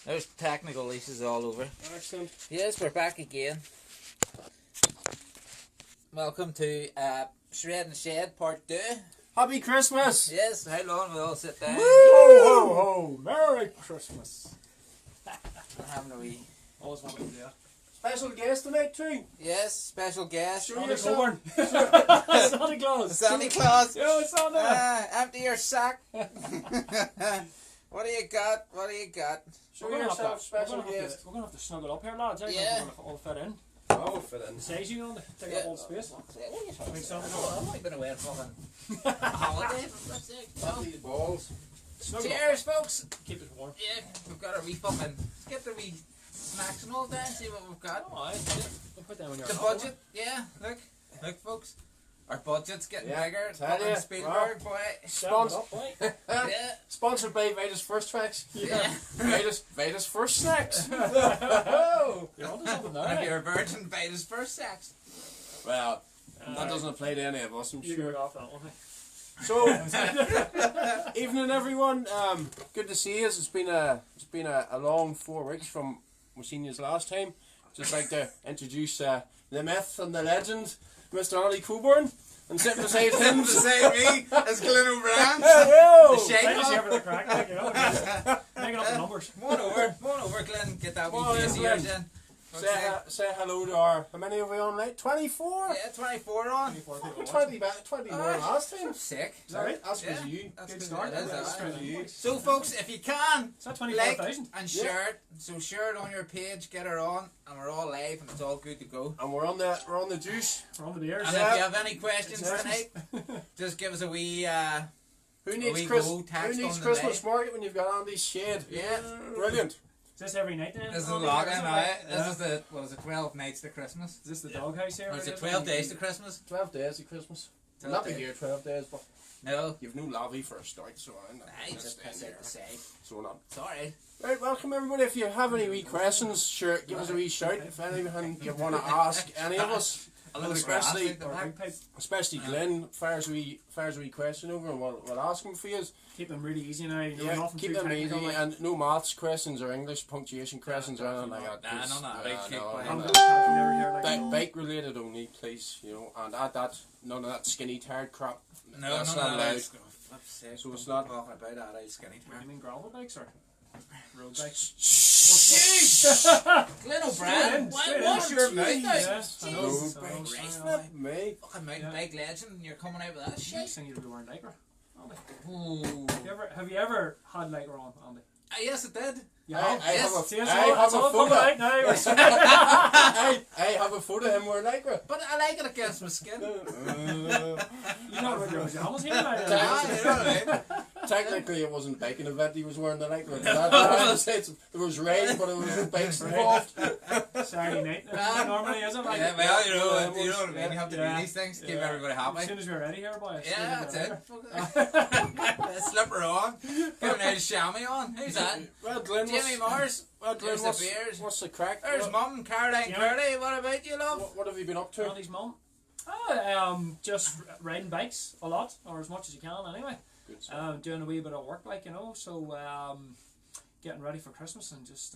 There's technical leases all over. Excellent. Yes, we're back again. Welcome to Shred and Shed Part 2. Happy Christmas! Yes, how long we all sit down? Woo! Ho, ho, ho! Merry Christmas! Having a wee. Always wanted to do that. Special guest tonight too. Yes, special guest. Show Santa yourself. Santa Claus. Santa Claus. Yo, Santa. Empty your sack. What do you got? What do you got? Show yourself, special guest. We're going to have to snuggle up here, lads. Yeah. We're all fit in. Oh, fit in. The size you want to take up all the space. What are you talking Think about? so? Oh, I've only been away fucking holiday for God's sake. Not these balls. Snuggle Cheers, up. folks. Keep it warm. Yeah, we've got a wee fucking. Let's get the wee snacks and all down. See what we've got. Oh, aye. We'll put them on your The budget, yeah. Look, folks. Our budget's getting bigger. Tell Fucking ya. Spielberg, boy. Yeah. Sponsored by Vedas First Tracks. Yeah. Vedas First Snacks. You're onto something If there. you're a virgin, bait his first sex. Well, that doesn't apply to any of us, I'm You sure. go off that one. So, evening everyone. Good to see you. It's been a long 4 weeks from we seen you last time. Just like to introduce the myth and the legend, Mr. Andy Coburn, and sitting beside him, Beside me is Glyn OBrien. Whoa! The shake Thank you off. for the crack. Like, you know, making up the numbers. Come on over, Glyn. Get that wee Come on in, face here, Glyn. Jen. Say hello to our. How many are we on night? 24. Yeah, 24 on. 24 people 20 more last time. I'm sick. Is that right? That's because Yeah. you. That's Good good start. it is, That's aye. good. you. So, folks, if you can, Is that like 25,000? and share it. So share it on your page, get her on, and we're all live, and it's all good to go. And we're on the juice. We're on the beers. And if you have any questions It's tonight, just give us a wee. Who needs we Chris? go Who taxed needs on the Christmas day. market when you've got Andy's shed? Yeah. Brilliant. Is this every night then? This is the Oh, login, is it? right? Yeah. This is the, what is it, 12 nights to Christmas? Is this the doghouse here? Or is it 12 days to Christmas? 12 days of Christmas. 12 Not be days. here 12 days, but No. you've no lavy for a start, so I'm not. Nah, just piss it to say. So not. It's alright. Right, welcome everybody. If you have any wee questions, sure, give us a wee shout. If anything you want to ask any of us, A load of especially grass out the Or back. big pipe. Glenn, fires a wee question over, and we'll ask him for you. Keep them really easy now. You know, Yeah, nothing keep too them technical, easy like. and no maths questions or English punctuation questions or anything like that. Nah, none of that big shit I'm behind good. I'm never here like that. Bike related only, please. You know, and add that none of that skinny tired crap. No, That's none not of allowed. that. Flip's sake, So it's don't not- talk about that out skinny What do time. you mean gravel bikes or road bikes? Glen O'Brien, Straight what's in. your mouth out? Yes, I know. Jesus I know. Christ, I know. Me. Fucking mountain Yeah. bike legend, and you're coming out with that Next shit. thing you'll be wearing Lycra. Andy. Ooh. Have you ever had Lycra on, Andy? Yes, it did. You I have? have Yes. a, See, it's I all, have it's a all photo. coming out now. I have a photo of him wearing lycra. But I like it against my skin. You know what your pajamas here now. Ah, you know what I mean? Technically, it wasn't a biking event. He was wearing the lycra. There was rain, but it was no bikes involved. Saturday night. Normally, is it? Like, Yeah, well, you know what I mean. You have to Yeah. do these things to keep Yeah. everybody As happy. soon as we're ready here, boys. Yeah, that's it. Slipper on. Get an old chamois on. Who's that? Well, Glenn, Jamie Mars. Glenn, There's the beers. what's the crack? There's Mum, Caroline Yeah. Curley. What about you, love? What have you been up to? Andy's mum. Just riding bikes a lot, or as much as you can anyway. Good stuff. Doing a wee bit of work, like, you know, so getting ready for Christmas and just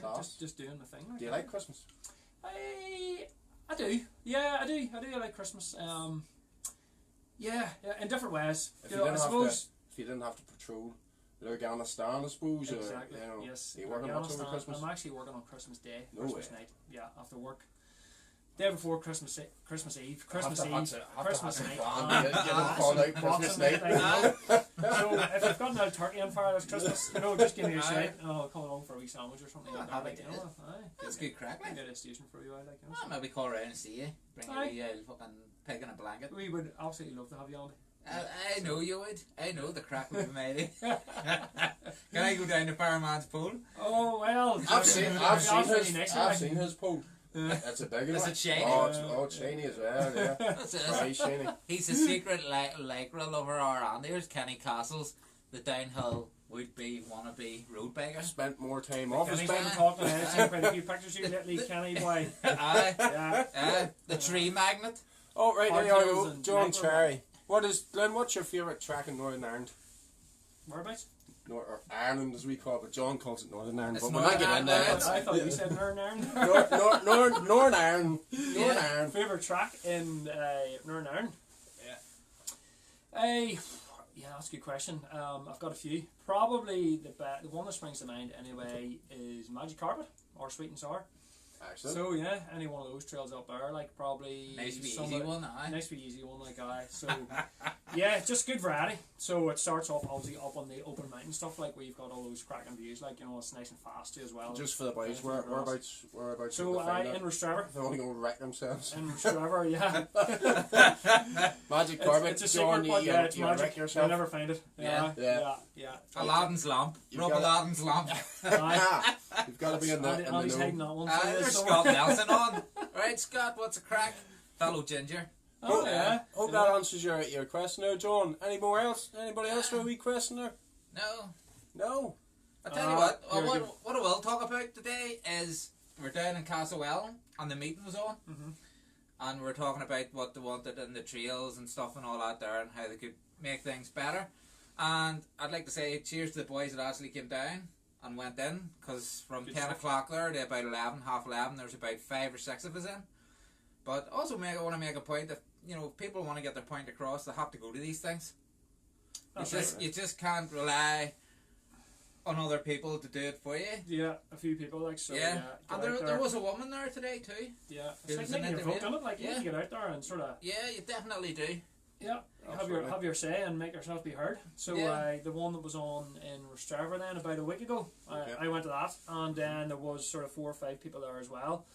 Class. just doing the thing. Do you like Christmas? I do. Yeah, I do. I like Christmas. Yeah, in different ways. If You you know, I didn't have suppose. if you didn't have to patrol Afghanistan, I suppose. Exactly. Or, you know, Yes. are you working much over Afghanistan. Christmas? I'm actually working on Christmas Day, No Christmas way. night. Yeah, after work. Day before Christmas Eve, Christmas Eve, Christmas night. Get them called out Christmas night. So if you've got another turkey on fire this Christmas, you know, just give me a shout. I'll come along for a wee sandwich or something like that. Happy Like, you days. know, aye. It's good crack, like. Get a station for you, I like. You know. Well, maybe call around and see you. Bring Aye. you a fucking pig in a blanket. We would absolutely love to have you on. I know you would. I know the crack would be mighty. Can I go down to Fireman's Pool? Oh well. I've seen Next seen his pole. That's a big one. Is it shiny? Oh, it's shiny as well, yeah. That's it. Very shiny. He's a secret lycra lover, our Anders, Kenny Castles, the downhill would-be, wannabe road biker. Spent more time off his Kenny's bike. been talking about it. Seen quite a few pictures of you lately, Kenny boy. Aye. Yeah. The tree magnet. Oh, right, there you Hard go. hills and John Lycra. Cherry. Glenn, what's your favourite track in Northern Ireland? Whereabouts? or Ireland as we call it, but John calls it Northern Ireland. It's But we're not Northern getting into Ireland. it. I thought you said Northern Ireland. Northern Ireland. Northern Ireland. Favourite track in Northern Ireland? Yeah, that's a good question. I've got a few. Probably the one that springs to mind anyway is Magic Carpet or Sweet and Sour. Excellent. So yeah, any one of those trails up there, like probably Nice to be some easy of- one, aye. Nice to be easy one, like aye. So yeah, just good variety. So it starts off obviously up on the open mountain stuff, like where you've got all those cracking views, like it's nice and fast too as well. Just for the boys, whereabouts So would they find in that? Rostrevor. If they want to go wreck themselves. In Rostrevor, yeah. Magic Carpet, It's a John, secret you, part, yeah, it's you magic. wreck You'll yourself. never find it. Yeah. Yeah. Aladdin's lamp. You've Rub got- Aladdin's lamp. Aye. You've got to be in the Andy's hiding know. that one. Aye, for you there's somewhere. Scott Nelson on. Right, Scott, what's a crack? Fellow ginger. Oh yeah. Hope that answers your question there, John. Anybody else for a wee question there? No. No. I tell you what, you're good. what I will talk about today is we're down in Castlewell and the meeting was on. Mhm. And we're talking about what they wanted in the trails and stuff and all that there and how they could make things better. And I'd like to say cheers to the boys that actually came down and went in, because from Good 10 stuff. o'clock there to about 11, half 11, there was about 5 or 6 of us in. But also I want to make a point that, if people want to get their point across, they have to go to these things. That's You just can't rely on other people to do it for you. Yeah, a few people like so. Yeah, Yeah, and get out there was a woman there today too. Yeah, There it's like was an making your vote, interview. isn't it? Like you Yeah. need to get out there and sort of Yeah, you definitely do. Absolutely. have your say and make yourself be heard. So Yeah. the one that was on in Rostrevor then about a week ago, Okay. I went to that, and then there was sort of 4 or 5 people there as well.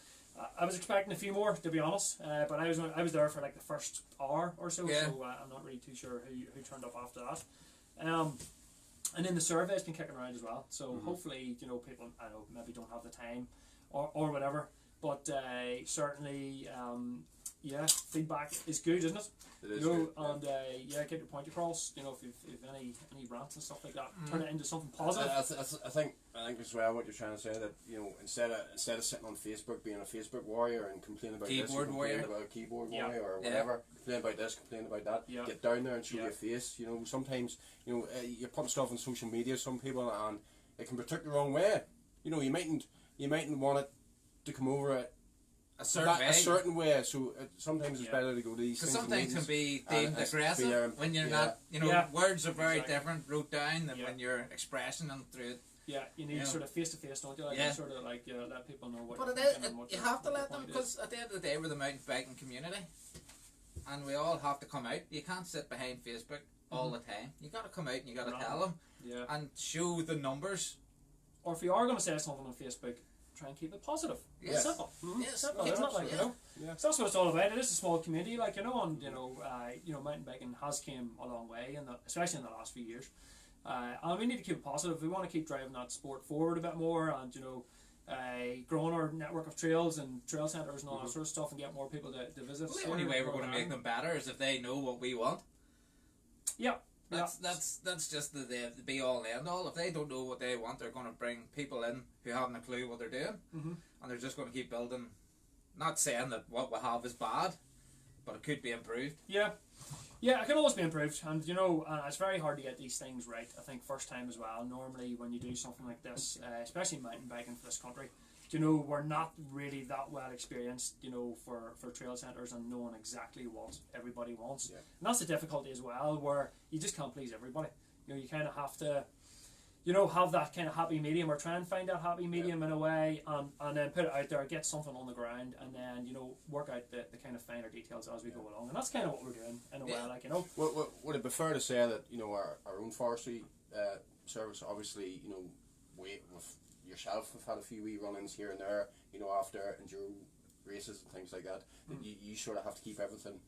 I was expecting a few more, to be honest, but I was there for like the first hour or so, Yeah. so I'm not really too sure who turned up after that. And then the survey's been kicking around as well, so hopefully people I know maybe don't have the time or whatever, but certainly feedback is good, isn't it? It is And good, get your point across. If you've any rants and stuff like that, turn it into something positive. I think as well what you're trying to say, that instead of sitting on Facebook being a Facebook warrior and complaining about Keyboard this, warrior. about a keyboard Yeah. warrior or Yeah. whatever, complain about this, complain about that, Yeah. get down there and show Yeah. your face. Sometimes you're putting stuff on social media, some people, and it can be took the wrong way. You mightn't want it to come over A certain way. way. So sometimes it's Yeah. better to go to these Because things. sometimes can be and deemed it's be aggressive there. when you're Yeah. not, Yeah. words are very Exactly. different wrote down than Yeah. when you're expressing them through it. Yeah, you need Yeah. sort of face to face, don't you? Like Yeah. sort of like let people know what. But you're it thinking is, and what you your- have to what your let them, point is. because at the end of the day we're the mountain biking community. And we all have to come out. You can't sit behind Facebook all the time. You got to come out and you got to No. tell them Yeah. and show the numbers. Or if you are going to say something on Facebook, try and keep it positive. Yes. It's simple. Yes. Simple, Yeah, isn't it? Like, yeah. Yeah. So that's what it's all about. It is a small community, like and mountain biking has came a long way, especially in the last few years. And we need to keep it positive. We want to keep driving that sport forward a bit more, and growing our network of trails and trail centres and all that sort of stuff, and get more people to visit. Well, the only way we're going to make them better is if they know what we want. Yeah. That's just the be all and end all. If they don't know what they want, they're going to bring people in who haven't a clue what they're doing, Mhm. and they're just going to keep building. Not saying that what we have is bad, but it could be improved. Yeah, it can always be improved, and it's very hard to get these things right. I think first time as well. Normally, when you do something like this, especially mountain biking for this country, we're not really that well experienced, for trail centres and knowing exactly what everybody wants. Yeah. And that's the difficulty as well, where you just can't please everybody. You kind of have to, have that kind of happy medium, or try and find that happy medium in a way, and then put it out there, get something on the ground, and then work out the kind of finer details as we go along. And that's kind of what we're doing in a way, Would it be fair to say that our own forestry service, obviously, with yourself have had a few wee run-ins here and there, after enduro races and things like that, that you sort of have to keep everything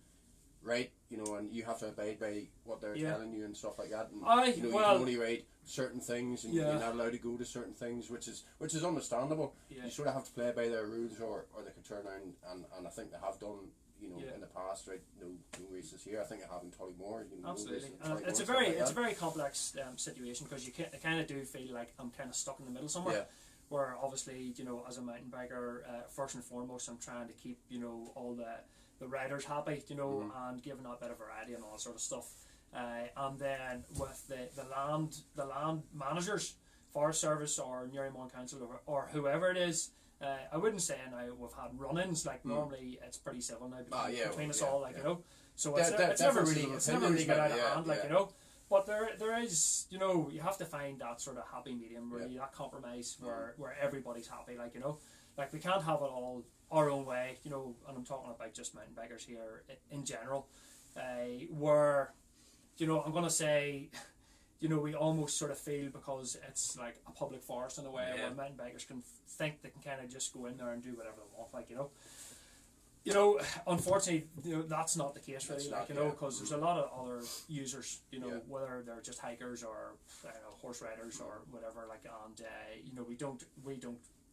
right, and you have to abide by what they're telling you and stuff like that, and you can only ride certain things, and you're not allowed to go to certain things, which is understandable. Yeah. You sort of have to play by their rules, or they could turn around, and I think they have done in the past, right? No races here. I think I have in Tullymore. Absolutely, no and races it's a very complex situation, because I kind of do feel like I'm kind of stuck in the middle somewhere. Yeah. Where obviously, as a mountain biker, first and foremost, I'm trying to keep all the riders happy, and giving that bit of variety and all that sort of stuff. and then with the land managers, Forest Service or Newrymore Council or whoever it is. I wouldn't say now we've had run-ins, like normally it's pretty civil now between us all, like, you know. So it's never really got out of hand, like, you know. But there is, you know, you have to find that sort of happy medium, really, that compromise where everybody's happy, like, you know. Like, we can't have it all our own way, you know, and I'm talking about just mountain bikers here in general, where, you know, I'm going to say, you know, we almost sort of feel because it's like a public forest in a way where mountain bikers can think they can kind of just go in there and do whatever they want, like, you know. You know, unfortunately, you know, that's not the case really, like, you know, because there's a lot of other users, you know, whether they're just hikers or horse riders or whatever, like, and you know, we don't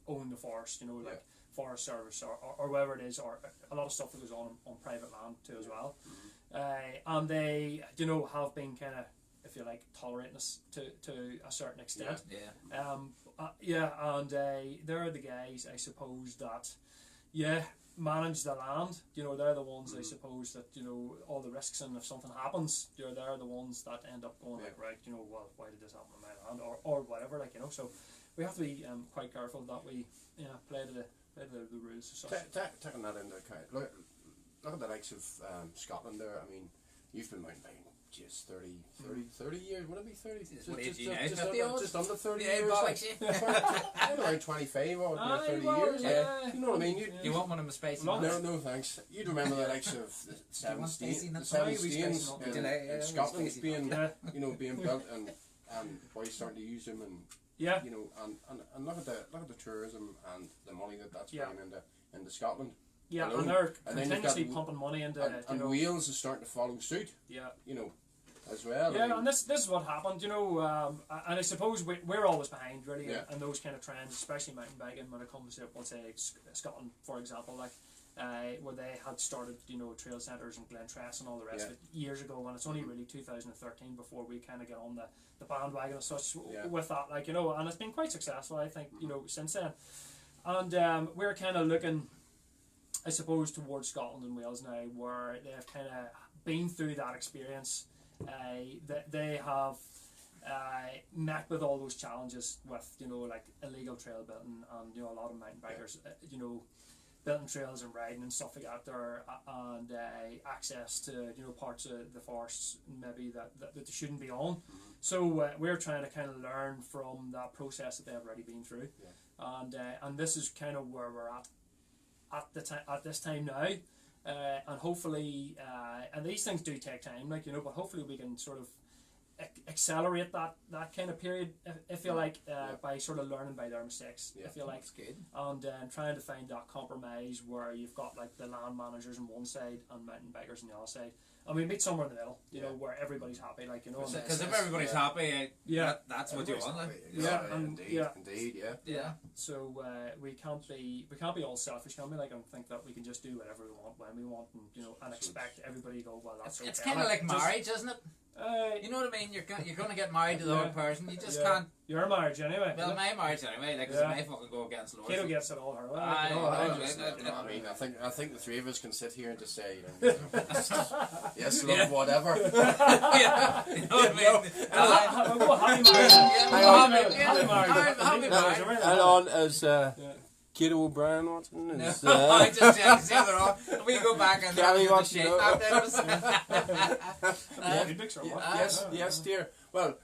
own the forest, you know, like Forest Service or wherever it is, or a lot of stuff that goes on private land too as well, and they, you know, have been kind of, if you like, tolerating us to a certain extent. And they're the guys, I suppose, that manage the land. You know, they're the ones, I suppose, that, you know, all the risks, and if something happens, they're the ones that end up going like, right, you know, well, why did this happen on my land, or whatever, like, you know. So we have to be quite careful that we play to the rules as such. Taking that into account, look at the likes of Scotland there. I mean, you've been mountain biking just 30 years, would it be 30? Just under 30 years. Like, around 25 or 30 years. You know what I mean? You want one of my spicy? No, thanks. You'd remember the likes of the seven stains in Scotland being, you know, being built, and boys starting to use them, and you know, and look at the tourism and the money that's bringing into Scotland. Yeah, and they're continuously pumping money into and Wales is starting to follow suit. Yeah, you know, as well. Yeah, I mean, and this is what happened, you know, and I suppose we're always behind really in those kind of trends, especially mountain biking when it comes to, let's say, Scotland, for example, like where they had started, you know, trail centres and Glen and all the rest of it years ago, and it's only really 2013 before we kind of get on the bandwagon as such with that, like, you know, and it's been quite successful, I think, you know, since then. And we're kind of looking, I suppose, towards Scotland and Wales now, where they've kind of been through that experience. They have met with all those challenges with, you know, like illegal trail building, and, you know, a lot of mountain bikers, you know, building trails and riding and stuff like that there, and access to, you know, parts of the forests maybe that they shouldn't be on. So we're trying to kind of learn from that process that they've already been through, and this is kind of where we're at this time now. And hopefully, and these things do take time, like, you know, but hopefully we can sort of accelerate that kind of period, if you like, by sort of learning by their mistakes, if you like. That's good. And trying to find that compromise where you've got like the land managers on one side and mountain bikers on the other side, and we meet somewhere in the middle, you know, where everybody's happy, like, you know. Because if everybody's happy, that's what you want, like. Indeed. So we can't be all selfish, can we? Like, and think that we can just do whatever we want when we want, and, you know, and expect everybody to go, well, that's okay. It's kind of like marriage, isn't it? You know what I mean? You're going to get married to the other person. You just can't. Your marriage anyway. Well, my marriage anyway. Like, my fucking go against Laura. Kato gets it all her way. I mean, I think the three of us can sit here and just say, you know, yes, love, whatever. You know what I mean? Happy marriage. And on as Glyn OBrien watching. I just checked the other on. We go back and Gary the shake Yes, dear. Well,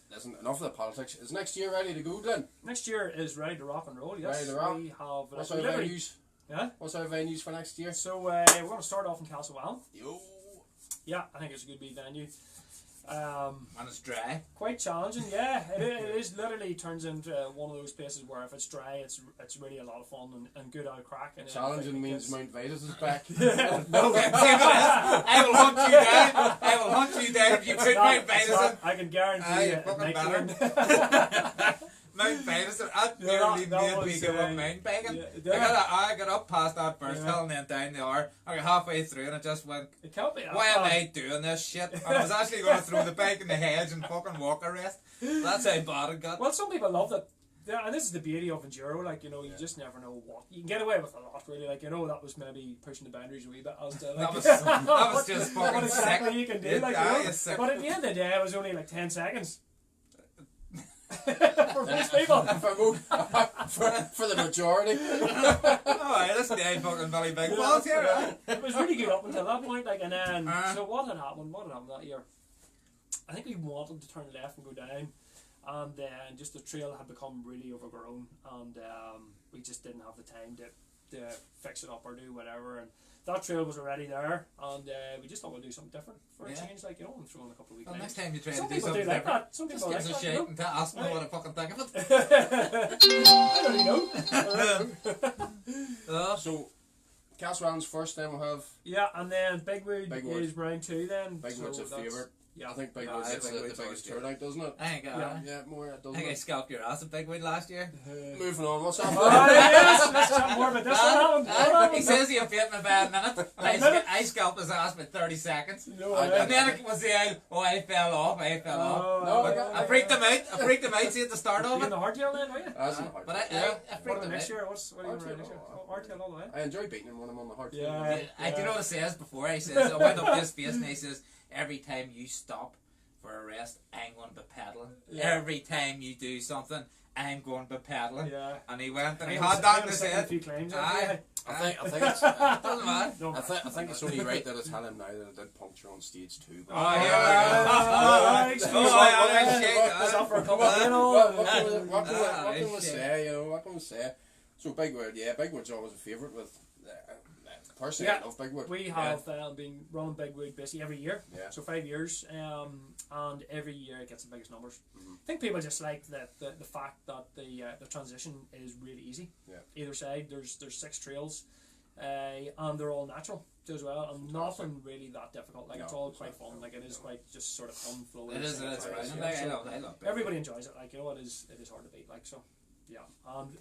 listen, enough of the politics. Is next year ready to go, Glyn? Next year is ready to rock and roll. Yes, ready to rock. We have. What's our venues? Yeah. What's our venues for next year? So we're going to start off in Castlewellan. Yo. Yeah, I think it's a good wee venue. And it's dry. Quite challenging, yeah. It is literally turns into one of those places where if it's dry, it's really a lot of fun and good out of crack. And challenging means Mount Vitus is back. No, I will hunt you down. I will hunt you down if you put Mount Vitus in. I can guarantee you. Mount Vitus, that nearly made me give up mountain biking. I got up past that burst hill and then down the R. I got halfway through and I just went, why am I doing this shit? And I was actually going to throw the bike in the hedge and fucking walk a rest. That's how bad it got. Well, some people love it. Yeah, and this is the beauty of enduro, like, you know, you just never know what you can get away with a lot, really. Like, you know, that was maybe pushing the boundaries a wee bit as to, like, that was just what fucking exactly sick. you can do, It- like, you aye, know. it's sick. But at the end of the day, it was only like 10 seconds. For most people. For the majority. Oh, this day fucking Billy Big Balls here, right? It was really good up until that point, like, and then so what had happened that year? I think we wanted to turn left and go down, and then just the trail had become really overgrown, and we just didn't have the time to fix it up or do whatever. And that trail was already there, and we just thought we'd do something different for a change, like, you know, and throw in a couple of weeks. Well, next time you try Some to do people something do like different, that. Some just people give like us a that, shit you and ask me what I fucking think of I don't know. So, Castletown's first, then we'll have Yeah, and then Bigwood Bigwood. is round 2 then. Bigwood's so a that's- favourite. Yeah. I think Yeah, Bigwood's I the think Bigwood's biggest always turnout, doesn't it? I think, Yeah, more, I think I scalped your ass at Bigwood last year. Moving on, what's happening? Oh, yes, let's chat more about this. What happened? He says he beat me by a minute. And I scalped his ass by 30 seconds. No, And then it was the I fell off. No, I freaked him out, see at the start You of in it. the hardtail then, are you? That's not hard. But I What freaked about him next out. year? What are you running next year? Hardtail all the way. I enjoy beating him when I'm on the hard Yeah. I do know what it says before. He says, I went up to his face and he says, every time you stop for a rest, I'm going to be pedaling. Yeah. Every time you do something, I'm going to be pedaling. Yeah. And he went and he I had was that in his second head. a few claims. Aye. I think it's Doesn't matter. No, I think it's only right that I tell him now that I did puncture on stage 2. Oh, yeah. excuse Oh, me. yeah, shit. It's up for a couple of What can we shit. say? You know, what can we say? So Bigwood, yeah, Bigwood's always a favourite with. Personally, Yeah. I love Bigwood. We have been running Bigwood basically every year, Yeah. so 5 years, and every year it gets the biggest numbers. Mhm. I think people just like the fact that the transition is really easy. Yeah. Either side, there's 6 trails, and they're all natural too as well, and nothing really that difficult. Like, it's all quite fun. Like, it is quite just sort of fun flowing. It is, Yeah, right. so I love it. everybody enjoys it. Like, you know, it is hard to beat. Like, so yeah,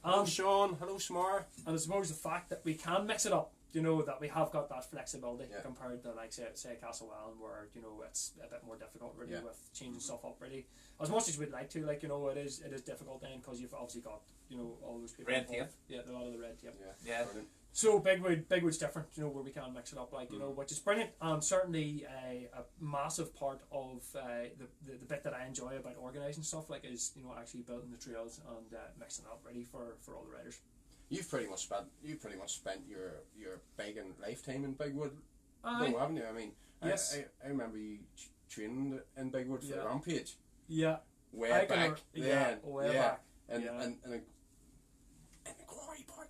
Hello, Sean. Hello, Smar. and I suppose the fact that we can mix it up, you know, that we have got that flexibility Yeah. compared to, like, say Castletown, where, you know, it's a bit more difficult really Yeah. with changing stuff up really. As much as we'd like to, like, you know, it is difficult then because you've obviously got, you know, all those people Red involved. tape. Yeah, a lot of the red tape. Yeah. Brilliant. So Bigwood's different, you know, where we can mix it up, like, you know, which is brilliant. Certainly a massive part of the bit that I enjoy about organising stuff, like, is, you know, actually building the trails and mixing it up ready for all the riders. You've pretty much spent your begging lifetime in Bigwood, Aye. no, haven't you? I mean, Yes. I remember you training in Bigwood for Yeah. Rampage Yeah. way I can back then. way yeah. back. And Yeah. and the quarry part,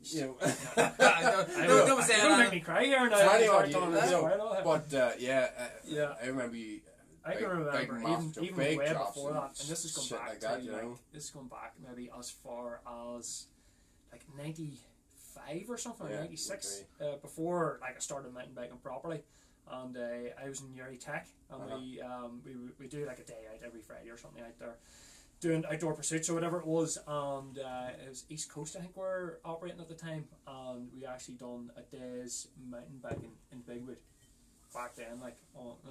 you know. Don't say Don't make that. me cry here now. Funny Start on you, telling you this know, story and all that. But Yeah. I remember you. I can big remember massive, even big way drops before and that, and this is going shit back like that, to you know. this is going back maybe as far as like 95 or something, Yeah, 96, before, like, I started mountain biking properly, and I was in Uri Tech, and we do like a day out every Friday or something out there, doing outdoor pursuits or whatever it was, and it was East Coast, I think, we're operating at the time, and we actually done a day's mountain biking in Bigwood back then, like,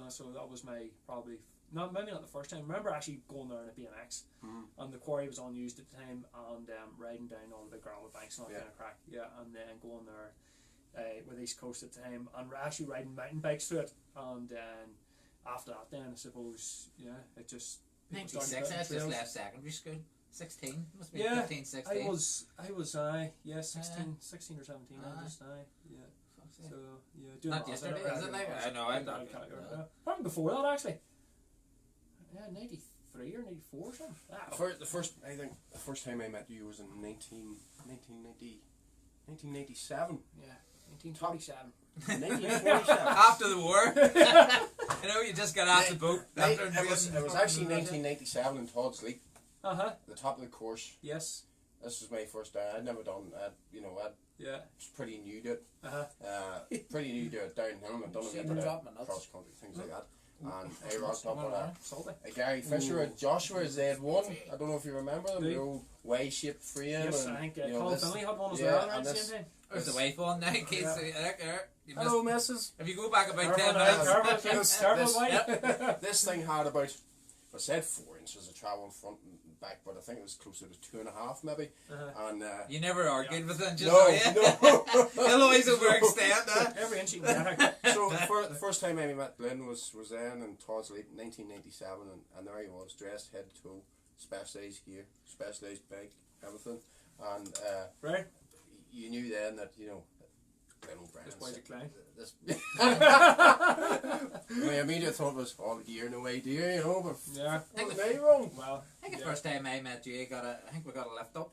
so that was my probably maybe not the first time. I remember actually going there in a BMX, and the quarry was unused at the time, and riding down all the gravel banks and all that kind of crack, and then going there with East Coast at the time, and we're actually riding mountain bikes through it, and then after that, then I suppose, it just 96, I just left secondary school. 16, must be Yeah, 15, 16. I was 16 or 17. I just yeah. So doing Not that, yesterday, I is it now? I know, I'm not. Probably before that, actually. Yeah, 93 or 94 or something. I think the first time I met you was in 1997. Yeah, 1927. 1947. After the war. You know, you just got off the boat. It was actually 1997 in Todd's Leap, the top of the course. Yes. This was my first day. I'd never done. I Yeah. was pretty new to it. Pretty new to it downhill. I'd done a bit of cross country things like that. And I rocked up with a Gary Fisher and Joshua Z1. I don't know if you remember them. The old Y-shaped frame. Yes, and, I think you know, Colin this- Finley had one as yeah, well around and the this- same time. There's the wife on now, kids. Hello, missus. If you go back about 10 Careful, minutes. careful, kids, careful, this- Mike. This thing had about, I said 4 inches of travel in front and back, but I think it was closer to 2.5 maybe. And You never argued with them, just no, no. He'll always overextend that. Every inch you can get. So the first time I met Glyn was then in Torsley, 1997, and there he was, dressed head to toe, specialised gear, specialised bike, everything, and Right. you knew then that, you know, Glyn OBrien. This boy's a clown. My immediate thought was all gear, no idea, you know, but Yeah. wasn't I wrong? Well, I think the first time I met you, I think we got a lift up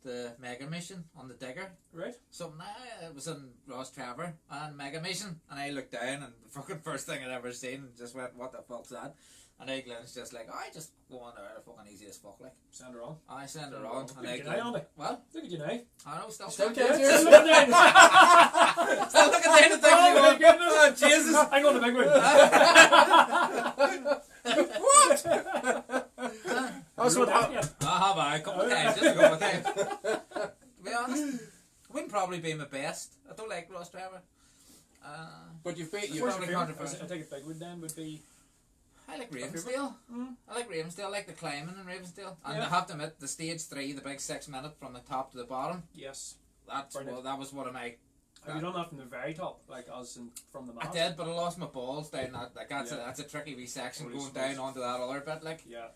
the Mega Mission on the digger. right. Something it was in Ross Trevor and Mega Mission, and I looked down and the fucking first thing I'd ever seen just went, what the fuck's that? And I Glenn's just like, I just go on there, fucking easy as fuck, like. Send her on. I send her on, and Look I at you now, Andy. well, Look at you now. I know, stop. Still Still can't looking hear Look at you. down at things, Oh my goodness. oh, Jesus. I'm going to big one. What? That's what happened. I have a couple of times, just a couple of times. To be honest, it wouldn't probably be my best. I don't like Ross Trevor. But you've been, What's you've your probably favourite? controversial. I think a big one then would be. I like Ravensdale. Mm. I like Ravensdale. I like the climbing in Ravensdale. And Yeah. I have to admit, the stage 3, the big 6 minute from the top to the bottom, Yes. that was one of my. Have you done that from the very top, like us in, from the I mast? did, but I lost my balls down that. Like that's Yeah. a tricky wee section Holy going smokes. down onto that other bit. Like Yeah.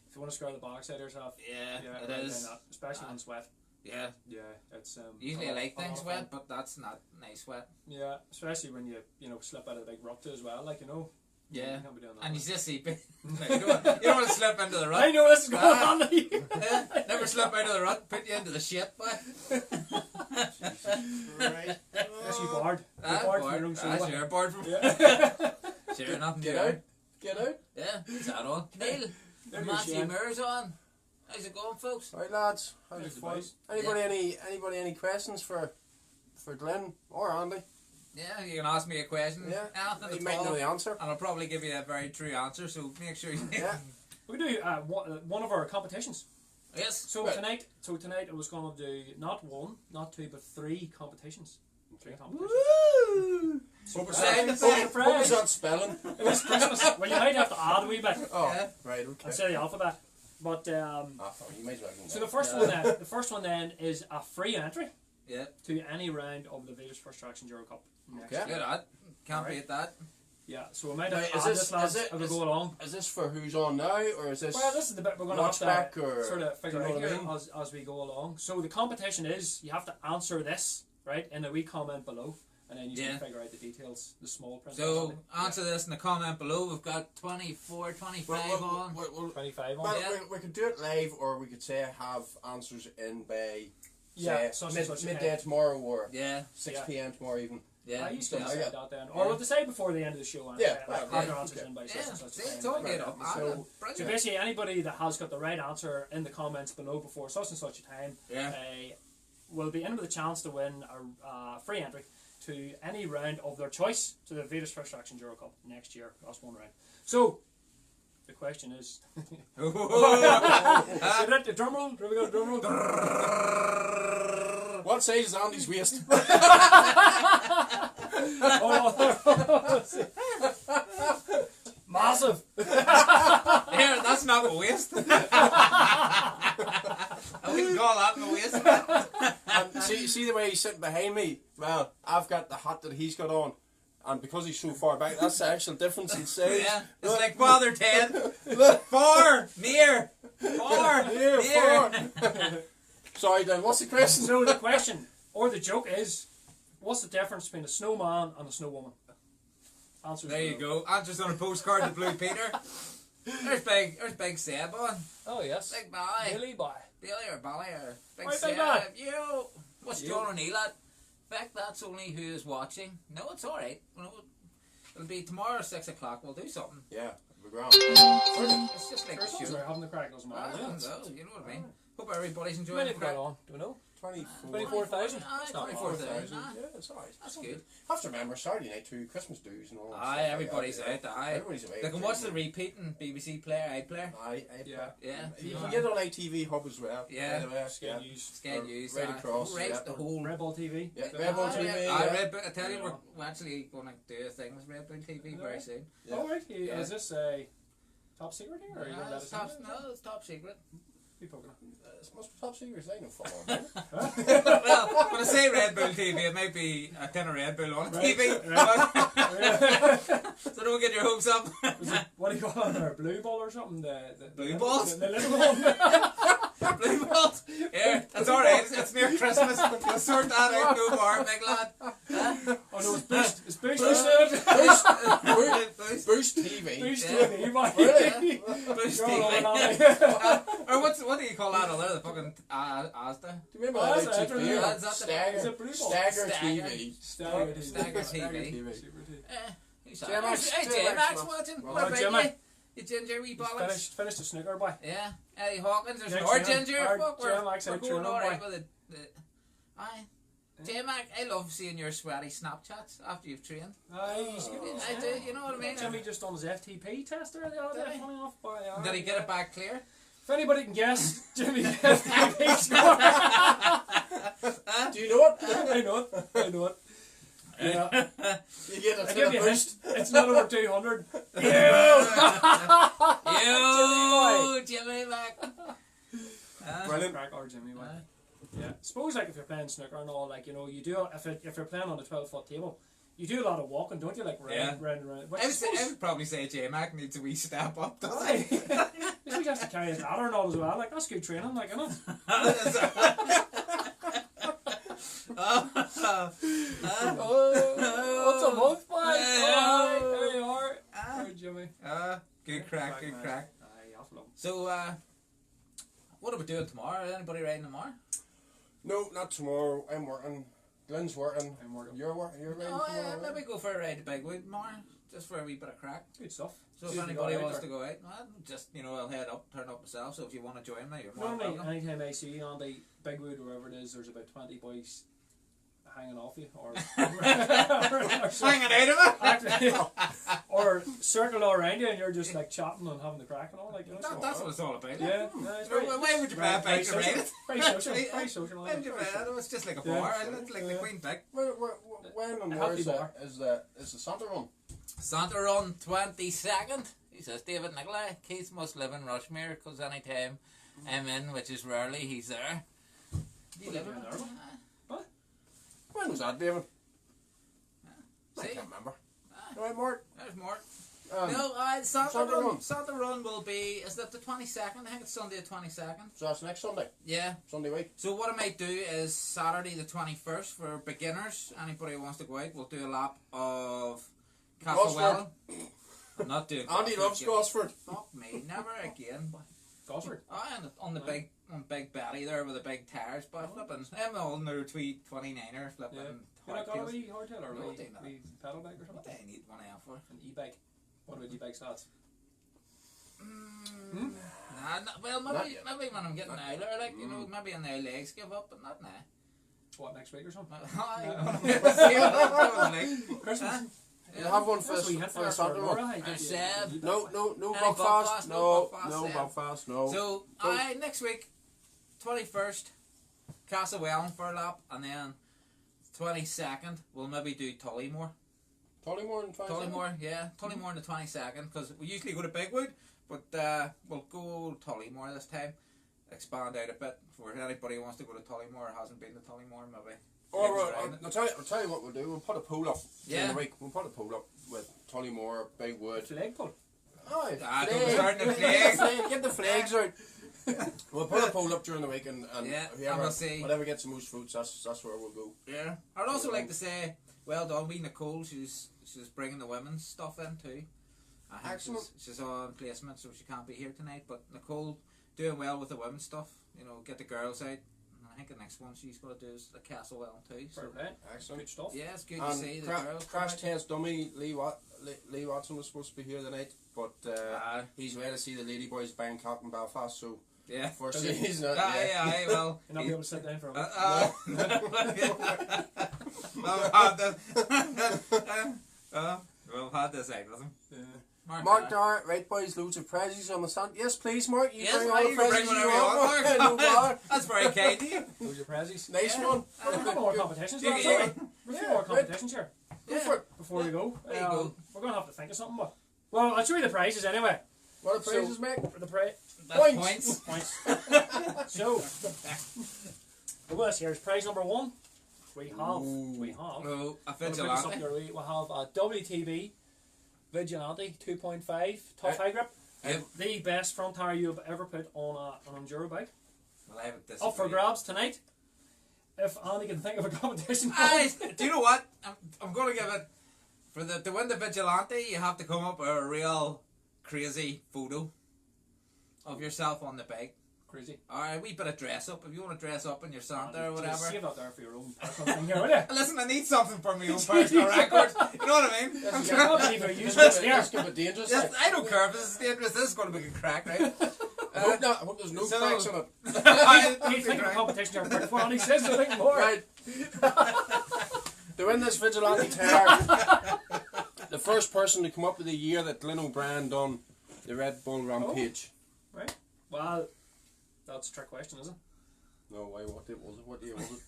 If you want to square the backside yourself, yeah, yeah, it right is. down that, especially when it's wet. Yeah, Yeah, it's usually a I lot- like a lot things of wet, fun. but that's not nice wet. Yeah, especially when you know slip out of the big rut as well, like you know. Yeah. You can't be doing that. And you just see, you don't want to slip into the I rut. know this is going on. Yeah, never slip out of the rut, put you into the shit, boy. right. Yes, you barred. You Ah, barred bored. from your own Ah, show. sure, bored from. Yeah. Sure, nothing Get to out. do. Get out. Yeah, is that all? Neil, There Matthew goes Shane. Moore's on. How's it going, folks? Right, lads. How's How's it the fun? boys? Anybody any questions for Glyn or Andy? Yeah, you can ask me a question. Yeah. Anything You at might all, know the answer. and I'll probably give you a very true answer. So make sure you. Yeah. We do one of our competitions. Yes. So Right. tonight I was going to do not one, not two, but 3 competitions. 3 competitions. Woo! What was Surprise. that? Surprise. What was that spelling? It is Christmas. Well, you might have to add a wee bit Oh, Yeah. right, okay. and say the alphabet. But You might as well go so now. the first one then is a free entry Yeah. to any round of the Vegas First Traction Euro Cup next Okay. year. Good at. Can't Alright. beat that. Yeah, so we might Now, have to is add this- this, lads, is it- as we is- go along. Is this for who's on now, or is this? Well, this is the bit we're going to watch have back to or- sort of figure do you out know what I here mean? as we go along. So the competition is you have to answer this right in a wee comment below, and then you Yeah. can figure out the details, the small print. So answer this in the comment below. We've got 24, 25 on. 25 on. Well, Yeah. we could do it live, or we could say have answers in by Yeah, say, such and such a midday time. tomorrow or Yeah. 6 Yeah. p.m. tomorrow even. Yeah. I used to Yeah. say that then, or we'll decide before the end of the show. And Yeah, like, right, have their yeah, answers okay. in by such Yeah. and such See, a time. it's all made Right. up. So- So Brilliant. basically, anybody that has got the right answer in the comments below before such and such a time Yeah. will be in with a chance to win a free entry to any round of their choice to the Vegas First Traction Euro Cup next year. That's one round. So the question is, the drum roll. Do we got a drum roll? What size is Andy's waist? Massive. Here, that's not my waist. I wouldn't call that my waist. And see the way he's sitting behind me? Well, I've got the hat that he's got on. And because he's so far back, that's the actual difference in size. Yeah. It's like Father Ted. Look, Far, near, far, here, near. Sorry, Dan, what's the question? So the question or the joke is, what's the difference between a snowman and a snowwoman? Answers There you below. go. Answers on a postcard to Blue Peter. There's big Seb on. Oh yes. Big Bally. Billy boy. Billy or Bally or Big Right, Seb. big man. You. What's You. John O'Neill at? In fact, that's only who is watching. No, it's alright. It'll be tomorrow 6 o'clock. We'll do something. Yeah, we're ground. It's just like Sure, a as long as show. we're having the crack, doesn't matter. I Yeah. don't know, you know what I mean. Hope everybody's How enjoying many the have we got crack. on? Do we know? 24,000. That's not 24,000. Yeah, it's alright. That's good. Have to remember Saturday night too, Christmas dues and all that. Aye, stuff. everybody's Yeah, out. Aye. Everybody's away. They can watch the repeating BBC player, iPlayer. Aye, Yeah. Yeah. You can get it on ITV Hub as well. Yeah. By the way, Sky yeah. News. Sky News. right aye. across, Who writes yeah. the whole. Red Bull TV. Yeah, Red Bull TV. I Yeah. read, but I tell you, Yeah. we're actually going to do a thing with Red Bull TV very Yeah. soon. Yeah. Oh right. Yeah. Is this a top secret here? Or are you No, gonna let it's us top, know? no, it's top secret. Be poking This must be top secret. I know fuck all. Well, when I say Red Bull TV, it might be a tin of Red Bull on Right, TV. right. So don't get your hopes up. What do you call it there? Blue ball or something? The Blue balls? The little one. Blue balls? Yeah, that's alright. It's near Christmas. We'll sort that out. No more, big lad. Oh no, it's Boost. It's Boost. Boost TV. Boost Yeah. TV, man. Really? Boost You're all TV. over on me. Or what do you call that other? The fucking Asda? Do you remember Oh, that that's it, TV? that's it. Stagger. Is it Blue Ball? Stagger Stagger. TV. Stagger TV. TV. Super TV. Who's J-Max, that? Hey, J-Max, J-Max man. watching. Well, What about J-Max. you? You ginger wee bollocks. Finished the snooker, boy. Yeah. Eddie Hawkins, there's Next more round. ginger. Hard Fuck, we're J-Max out going training, alright boy. with it. Aye. J-Mac, I love seeing your sweaty Snapchats after you've trained. Aye. I do, you know what I mean? Jimmy just done his FTP test there the other day. Did he? Funny enough, boy. Did he get it back clear? If anybody can guess, Jimmy's FTP score. Do you know it? I know it. I know it. Yeah. You get I a give you a hint. boost. It's not over 200. Yo, Jimmy Mac. Brilliant. Crack or Jimmy, boy. Yeah. Suppose like if you're playing snooker and all, like, you know, you do if you're playing on a 12-foot table, you do a lot of walking, don't you? Like round. Which I would probably say J-Mac needs a wee step up, doesn't he? He has to carry his ladder and all as well. Like, that's good training, like, isn't it? What's a month, boy? Oh, there you are. Oh, Jimmy. Good crack, good man. crack. Aye, awful lot. So, what are we doing tomorrow? Is anybody riding tomorrow? No, not tomorrow. I'm working. Glyn's working. I'm working. You're working. You're riding Oh, tomorrow. yeah, right? maybe go for a ride to Bigwood tomorrow, just for a wee bit of crack. Good stuff. So if See if you anybody go out wants there. to go out, well, just, you know, I'll head up, turn up myself, so if you want to join me, you're more than Normally, welcome. anytime I see you on the Bigwood or wherever it is, there's about 20 boys hanging off you, or Hanging out of it! or circling all around you, and you're just like chatting and having the crack and all. Like, you know, That's what it's all about. yeah, it's very, Why would you buy a bike to ride it? very social, very social. Why would you buy it? It's just like a Yeah. bar, isn't it? Like the Queen Vic. When and A where healthy bar. is the Santa Run? Santa Run 22nd. He says, David Nicolai, Keith must live in Rushmere, because anytime I'm in, which is rarely, he's there. Do you What live are in you doing Rushmere? When was that, David? I See? can't remember. Right, Mark? There's more. Um, No, Santa Santa Run. Run. Santa Run will be, is that the 22nd? I think it's Sunday the 22nd. So that's next Sunday. Yeah. Sunday week. So what I might do is Saturday the 21st for beginners. Anybody who wants to go out, we'll do a lap of Castlewellan. I'm not doing Andy Gosford loves again. Gosford. Fuck me, never again. Gosford. And on the big belly there with the big tires, but flipping, I'm all in their 29er flipping. Yeah. You not got a hardtails. wee hardtail or a No, wee, they not. wee pedal bike or What do something? I need one out for? An e-bike. What about e-bikes, lads? Well, Not maybe when I'm getting older, like, you know, maybe when their legs give up, but not now. What, next week or something? Christmas. You have one for That's what you the had for Santa Run. Laura. Seb. No Any Buckfast. Buckfast, No Buckfast, Buckfast. No. So, next week, 21st, Castlewellan for a lap, and then 22nd, we'll maybe do Tullymore. Tullymore and 27? Tullymore, yeah. Tullymore on the 22nd, because we usually go to Bigwood, but we'll go Tullymore this time. Expand out a bit for anybody who wants to go to Tullymore or hasn't been to Tullymore, maybe. Or I'll tell you what we'll do. We'll put a pool up during Yeah. the week. We'll put a pool up with Tullymore, Bigwood. Flag pull. Oh, Don't be starting the flag. Get the flags out. We'll put a poll up during the week and Yeah, whoever, and we'll see. whatever gets the most votes, that's where we'll go. Yeah. I'd also like to say, well done, we Nicole. She's bringing the women's stuff in too. I think Excellent. She's on placement, so she can't be here tonight. But Nicole doing well with the women's stuff. You know, get the girls out. And I think the next one she's going to do is the Castlewellan too. So Perfect. Excellent. Good stuff. yeah, it's good to And see the cra- girls. Crash Test Dummy Lee Watson was supposed to be here tonight, but he's ready to see the Lady Boys Bangkok and Belfast, so Yeah. first he's not. Yeah, well. You're not be able to sit down for a week. We've had this out with him. Mark Dart, right boys, loads of prizes on the stand. Yes, please, Mark. You Yes, bring well, all the you can bring prizes you whatever you want. want, Mark. No Mark. bother. That's very kind of you. Those are prezzies. Nice Yeah. one. There's a couple more competitions. You lads, can- aren't we? There's a few more competitions here. Go for it. Before we go, There you go. we're going to have to think of something. But well, I'll show you the prizes anyway. What are prizes, mate? For the prize. That's Points. points. So, well, here's prize number 1. We have. No, a I'll bring this up vigilante. your way. We have a WTB Vigilante 2.5 tough high grip. Yep. The best front tire you've ever put on an enduro bike. Well, I would Up for disagree. grabs tonight. If Andy can think of a competition. Do you know what? I'm going to give it for to win the vigilante. You have to come up with a real crazy photo of yourself on the bike. Crazy. Alright, wee bit of dress up. If you want to dress up in your Santa or whatever. Save that there for your own personal thing here, will you? Listen, I need something for my own personal record. You know what I mean? I can't believe you're using this here. It's a bit dangerous. Yes, I don't care if this is dangerous. This is going to be a crack, right? I hope there's no cracks in it. Do you think of a competition you're pretty for? Andy says nothing more. Right. To win this vigilante tire, the first person to come up with the year that Glyn OBrien done the Red Bull Rampage. Right. Well, that's a trick question, is it? No way, what year was it? What year was it?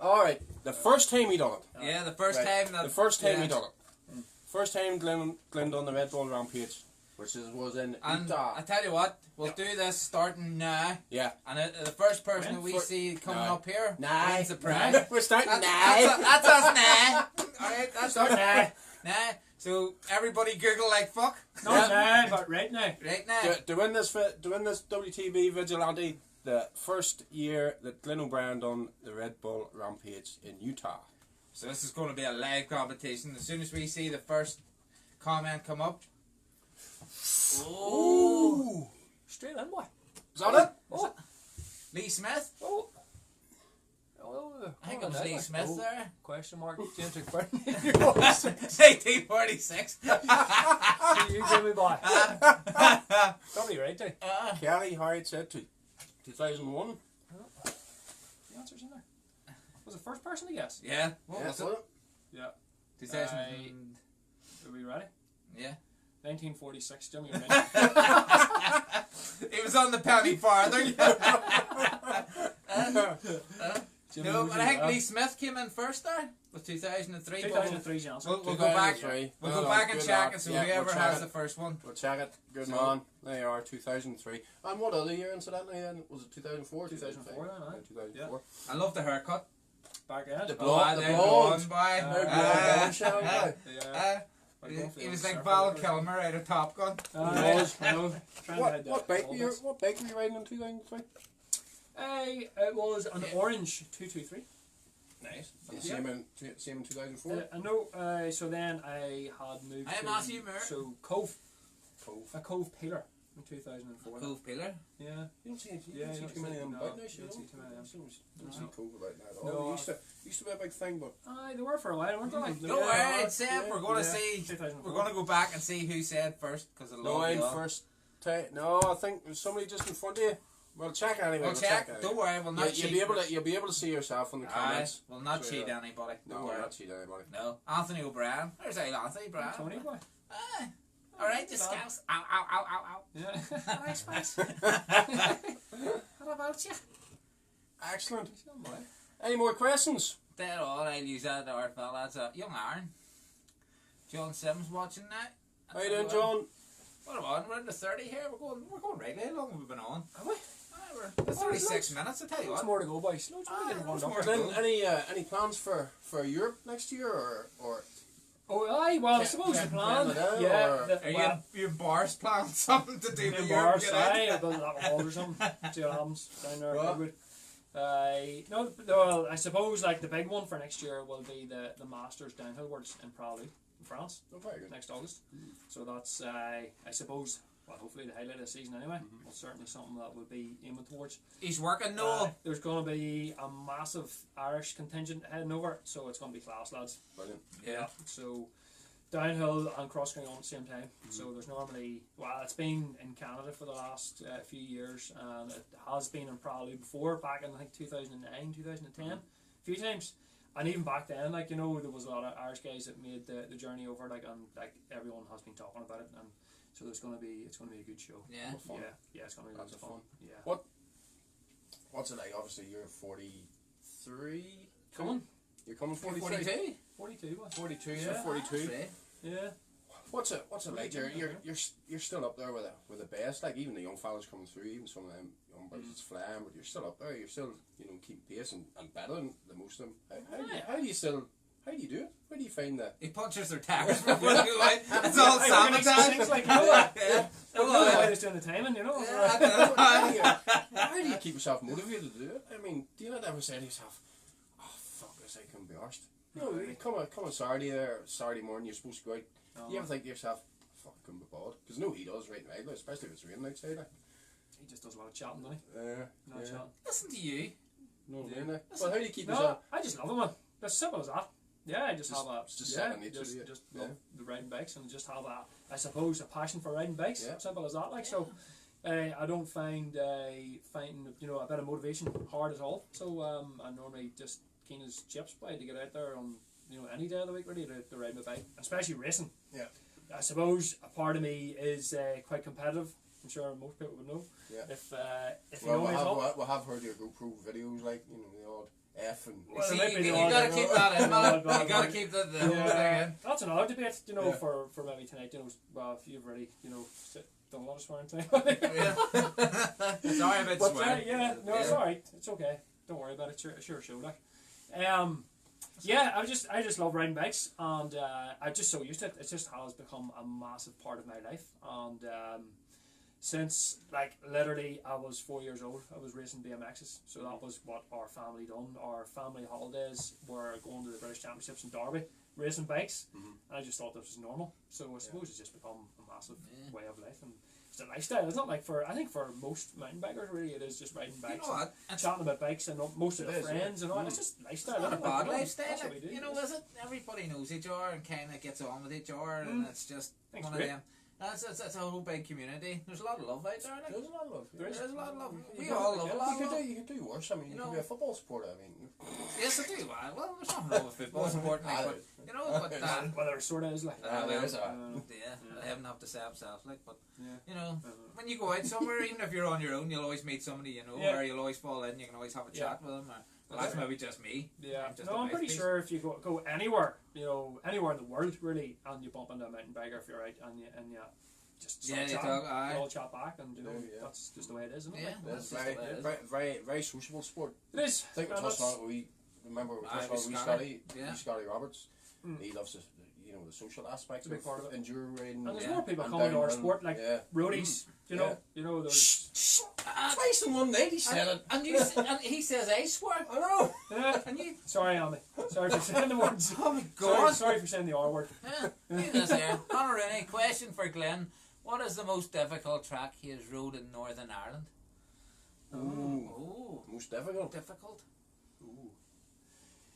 Alright, the first time he done it. Yeah, the first Right. time. That, The first time yeah. he done it. First time Glyn done the Red Bull Rampage, which was in And Utah. I tell you what, we'll do this starting now. Yeah. And the first person that we For- see coming No. up here Nah. wins the prize. We're starting now. That's us now. Alright, that's Start us now. now. So everybody Google like fuck. Not now, but right now. Right now. To win this WTB Vigilante, the first year that Glyn OBrien done the Red Bull Rampage in Utah. So this is going to be a live competition. As soon as we see the first comment come up. Ooh. Straight in, boy. Is that it? Oh. Lee Smith. Oh. I think it was Lee Smith there. Question mark. James McBurney. 1846. You give me by. Probably right too. Kelly Howard said to 2001. The answer's in there. Was it first person to guess? Yeah. What was it? Yeah. 2000. Are we ready? Yeah. 1946. Jimmy. He was on the penny farthing. No, but I think Lee Smith came in first there with 2003. 2003's the answer. We'll go back. 2003. We'll Well go done, back and good check lad. it. So Yeah, whoever we'll check has it. the first one. We'll check it. Good So- man. They are 2003. And what other year incidentally then? Was it 2004? 2004 then, aye. 2004. I love the haircut. Back end. The Oh, blonde. the The blonde. boy. They're bombshell, boy. Yeah. He was like Val Kilmer out of Top Gun. I know. What bike were you riding in 2003? It was an orange 223. Nice. Yeah. Same in 2004. I know. So then I had moved Hey, to Matthew Moore. so a Cove Peeler in 2004. Cove Peeler. Yeah. You don't see Yeah, you too don't many see- of them no, about now, you don't see too many of them. Don't see No. cool about that at No, all. Used to be a big thing, but Aye, they were for a while, weren't they? Don't worry, it's Sam. yeah, We're going to yeah. see. 2004. We're going to go back and see who said first because of no, I'm first. No, I think there's somebody just in front of you. We'll check anyway. We'll check. Anyway. Don't worry, we'll not cheat. You'll be able to see yourself in the Aye, comments. we'll not So, cheat yeah. anybody. No, Don't we'll worry. not cheat anybody. No. Anthony O'Brien. There's Anthony O'Brien. Tony boy. Aye. Alright, just scouts. Ow, ow, ow, ow, ow. Yeah. Nice face. What about you? Excellent. Some boy. Any more questions? Dead all. I'll use that to our fella. That's a young Aaron. John Sims watching that. How you doing, John? What about? We're in the 30 here. We're going right. How long have we been on? Have we? Aye, we're the 36 minutes. I tell you Lots what. more to go, boys. Loads more to get loads one more. up. Then any plans for Europe next year or Oh, aye. Well, I Ca- suppose the Ca- plan. Canada, Yeah. or- Are you in bars planning something to do in with bars, Europe? aye, a bit of that hall or something. See what happens down there. Right. Goodwood. No, well, I suppose like the big one for next year will be the Masters downhill works in Prague, in France, Oh, very good. next August. So that's I suppose, well, hopefully the highlight of the season anyway. Well, certainly something that we'll be aiming towards. He's working, Noel. There's going to be a massive Irish contingent heading over, so it's going to be class, lads. Brilliant. Yeah. So downhill and cross country on at the same time. So there's normally, well, it's been in Canada for the last few years, and it has been in Prague before, back in I think 2009, 2010, a few times. And even back then, like, you know, there was a lot of Irish guys that made the journey over, like, and like everyone has been talking about it, and so it's going to be a good show. Yeah. Fun. Yeah, it's going to be Lots lots of of fun. fun. Yeah. What's it like? Obviously, you're 43. Coming? You're coming 43. 42. 42, what? 42, Yeah. yeah. 42. Right. Yeah. What's it like? You're still up there with the best. Like even the young fellas coming through, even some of them young boys that's flying, but you're still up there. You're still keeping pace and better than the most of them. How do you do it? Where do you find that? He punches their tires before they go out. It's all sabotage. Like, why doing the timing, How do you keep yourself motivated to do it? I mean, do you not ever say to yourself, "Oh fuck this, I couldn't be arsed." You come on Saturday morning, you're supposed to go out. You ever think to yourself, "Fuck, I couldn't be bothered"? Because no, he does right now, especially if it's raining outside. He just does a lot of chatting, doesn't he? Chatting. Listen to you. No, well, how do you keep yourself? I just love them, man. It's simple as that. Yeah, I just have a just love the riding bikes and just have I suppose a passion for riding bikes. Yeah. Simple as that. Like so, I don't find finding a bit of motivation hard at all. So I normally just keen as chips by to get out there on any day of the week really to ride my bike, especially racing. Yeah. I suppose a part of me is quite competitive. I'm sure most people would know. Yeah. If you know me at all. We have heard your GoPro videos, like the odd F and. Well, you gotta keep that in, man. You gotta keep the whole thing in. That's an odd debate, for maybe tonight. Well, if you've already, done a lot of swearing tonight. Sorry about swearing. It's alright. It's okay. Don't worry about it. Sure show like. I just love riding bikes, and I'm just so used to it. It just has become a massive part of my life, and since literally I was 4 years old, I was racing BMXs. So that was what our family done. Our family holidays were going to the British Championships in Derby, racing bikes, and I just thought this was normal. So I suppose it's just become a massive way of life, and it's a lifestyle. It's not like I think for most mountain bikers really it is just riding bikes and chatting about bikes and most of their friends and all. It's just lifestyle. It's not a bad lifestyle. That's what we do. Is it? Everybody knows each other and kind of gets on with each other, and it's just one of them. It's a whole big community. There's a lot of love out there. There's a lot of love. There's a lot of love. We all love a lot of love. You could do worse. I mean, you could be a football supporter. I mean, yes, I do. Well, there's nothing wrong with football supporting, but whether it sort of is like. There is I haven't have to say myself but when you go out somewhere, even if you're on your own, you'll always meet somebody or you'll always fall in. You can always have a chat with them. Well, that's maybe just me. Yeah. I'm pretty sure if you go anywhere, anywhere in the world really, and you bump into a mountain biker if you're out, and you just start chatting, you all chat back, and that's just the way it is, isn't it? Yeah, it's very sociable sport. It is. I think we touched on it. Remember Scotty Roberts. He loves the social aspects of enduro riding. And there's more people coming to our sport, like roadies. There's twice in one night he said it, and he says I swear. I know. Yeah. And you. Sorry, Amy. Sorry for saying the words. Oh my God. Sorry for saying the R word. Look this here. Conor Rooney, question for Glyn. What is the most difficult track he has rode in Northern Ireland? Ooh. Most difficult. Ooh.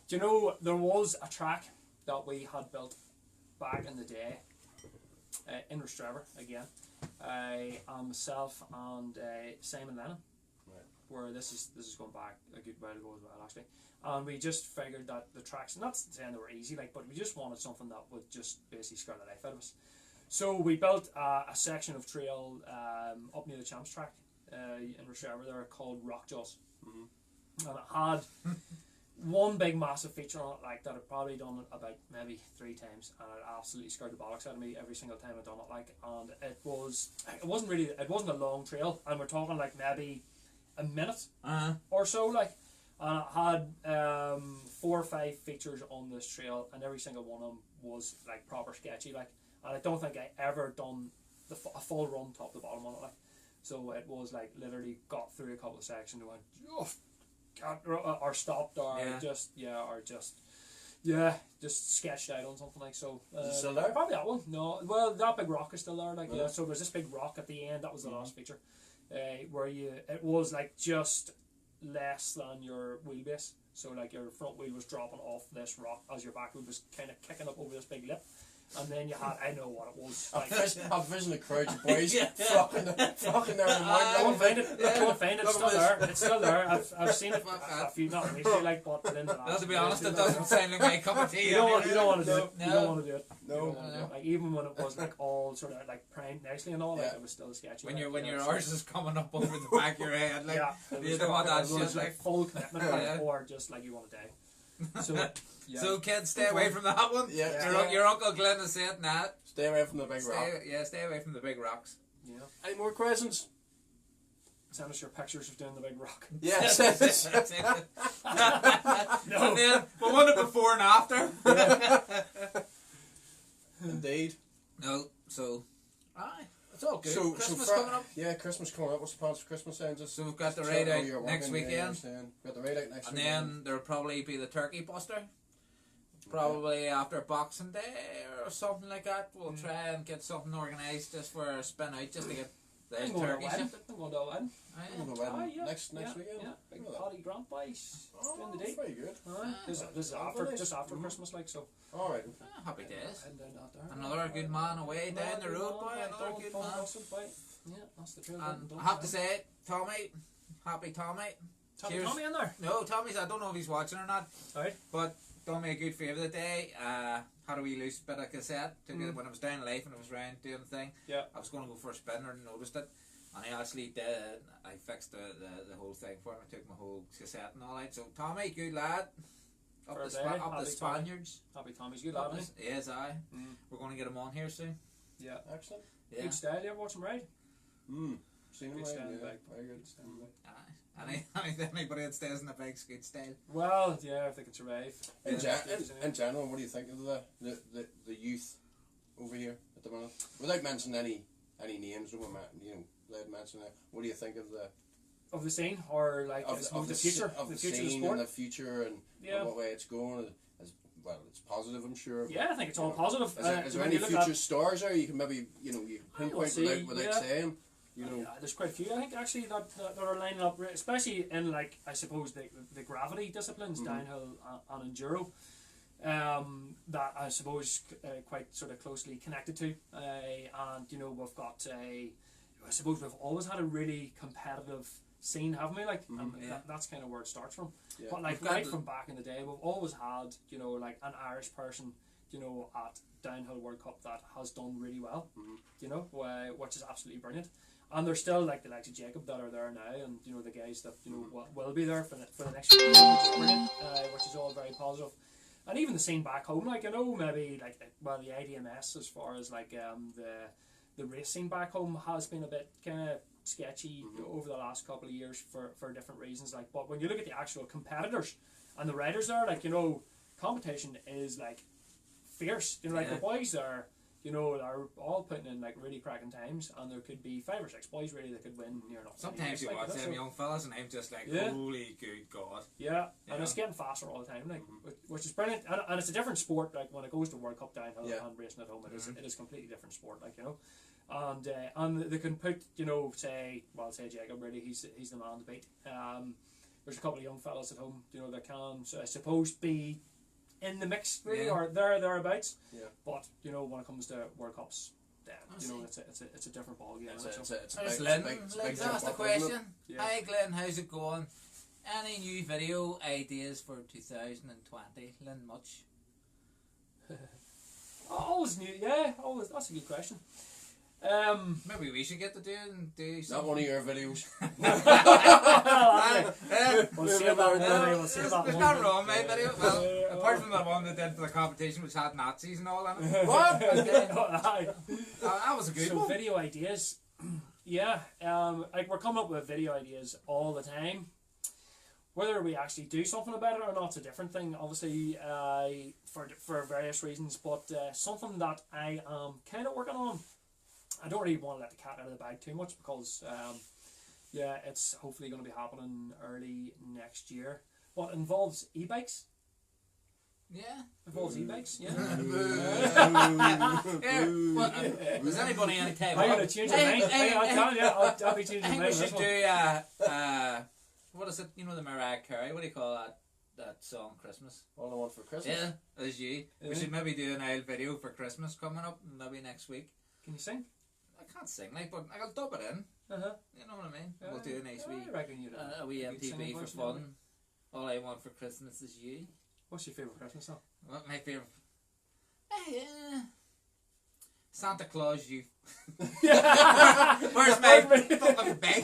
Do you know there was a track that we had built back in the day in Rostrevor again. Myself and Simon Lennon, where this is going back a good while ago as well actually, and we just figured that the tracks, not saying they were easy but we just wanted something that would just basically scare the life out of us. So we built a section of trail up near the Champs track in Rostrevor there called Rockjaws, and it had one big massive feature on it that I'd probably done it about maybe 3 times, and it absolutely scared the bollocks out of me every single time I'd done it and it wasn't a long trail, and we're talking maybe a minute or so and it had 4 or 5 features on this trail, and every single one of them was proper sketchy and I don't think I ever done a full run top to bottom on it so it was literally got through a couple of sections and went or stopped or just sketched out on something so. Is it still there? Probably that one. No, well that big rock is still there so there's this big rock at the end. That was the last feature, where it was just less than your wheelbase. So your front wheel was dropping off this rock as your back wheel was kind of kicking up over this big lip. And then you had, I know what it was. I've vision of crowds of boys flocking there in the morning. Go and find it. Go and find it. It's still there. It's still there. I've seen it a few, not recently, but within the last. Well, to be honest, it doesn't sound like my cup of tea. You don't want to do it. No. You don't want to do it. No. Even when it was all sort of primed nicely and all, it was still sketchy. When your arse is coming up over the back of your head, you don't want that shit full commitment, or just you want to die. So, yeah. So kids, stay away from that one. Yeah. Your Uncle Glyn is saying that. Stay away from the big rock. Stay away from the big rocks. Yeah. Any more questions? Send us your pictures of doing the big rock. Yes. That's it. No. And then we want it before and after. Indeed. No, so aye, it's all good. So Christmas for- coming up. Yeah, Christmas coming up. What's the plans for Christmas then? Just So we've got the just raid chill- out you're next working, yeah, weekend. We've got the raid out next And weekend. then there'll probably be the turkey buster. Probably after Boxing Day or something like that. We'll try and get something organised just for a spin out, just to get the I'm going to a turkey wedding. shifted. I'm going to a wedding. We'll go wedding next weekend. Yeah, big Look at that. party grand boys. Oh, During the day. very good. This is after, just after Christmas, like, so. All right. Happy days. And then out there. Another good man away down the road, boy. Another good man. Yeah, that's the truth. And I have to say, Tommy, happy Tommy. Cheers. Tommy in there. No, Tommy's, I don't know if he's watching or not, Alright. but done me a good favour the day. Had a wee loose bit of cassette. Took it when I was down life and I was round doing the thing. Yeah. I was going to go for a spin and noticed it. And I actually did. I fixed the whole thing for him. I took my whole cassette and all out. So Tommy, good lad. Up Fair the, day. up Happy the Tommy. Spaniards. Happy Tommy's good lad, isn't Yes, aye. he? We're going to get him on here soon. Yeah. Excellent. Yeah. Good style, you ever watch him ride? Seen him Good right? style, Yeah, like, very good. Anybody that stays in the bike's good style. Well, yeah, if they can survive. In general, what do you think of the youth over here at the minute? Without mentioning any names, without mentioning that, what do you think of Of the scene, or like the future, of the future of the scene sport? and the future and what way it's going? Well, it's positive, I'm sure. Yeah, I think it's all positive. Is there when any you look future at- stars there you can maybe you can pinpoint see, without yeah. saying? Yeah, there's quite a few. I think actually that are lining up, especially in like I suppose the gravity disciplines, downhill and enduro, that I suppose quite sort of closely connected to, and we've got I suppose we've always had a really competitive scene, haven't we? Like, and that's kind of where it starts from. Yeah. But like right from back in the day, we've always had like an Irish person, at Downhill World Cup that has done really well, which is absolutely brilliant. And there's still like the likes of Jacob that are there now, and the guys that will be there for the next year, which is brilliant, which is all very positive. And even the scene back home, like maybe like the IDMS as far as like the race scene back home has been a bit kind of sketchy over the last couple of years for different reasons. Like, but when you look at the actual competitors and the riders there, like competition is like fierce. Like the boys are. Are all putting in like really cracking times, and there could be 5 or 6 boys really that could win. Sometimes you watch them young fellas, and I'm just like, holy good God. Yeah, and it's getting faster all the time, like which is brilliant. And it's a different sport. Like when it goes to World Cup downhill and racing at home, it is a completely different sport. Like and they can put say Jacob really, he's the man to beat. There's a couple of young fellas at home, that can I suppose be in the mix really, or thereabouts. Yeah. But when it comes to World Cups, it's a different ball game. Let's ask the question. Hi Glenn, how's it going? Any new video ideas for 2020? Lynn, much? Always new, always. That's a good question. Maybe we should get to do something. Not one of your videos. We'll see about that. There's not wrong, mate. Video. Well, apart from that one that did for the competition, which had Nazis and all in it. What? That was a good one. So video ideas, like we're coming up with video ideas all the time. Whether we actually do something about it or not, it's a different thing. Obviously, for various reasons, but something that I am kind of working on. I don't really want to let the cat out of the bag too much because, it's hopefully going to be happening early next year. But it involves e-bikes. Yeah. Involves e-bikes, yeah. Does anybody any time? I'm going to change my mind. I'll be changing my mind. I think we should do, what is it, the Mariah Carey, what do you call that song, Christmas? All I Want for Christmas? Yeah, as you. We should maybe do an old video for Christmas coming up, maybe next week. Can you sing? I can't sing, but I'll dub it in. You know what I mean? We'll do a nice wee MTV for fun. All I Want for Christmas is You. What's your favourite Christmas song? What my favourite? Santa Claus, you. Where's my fucking bag?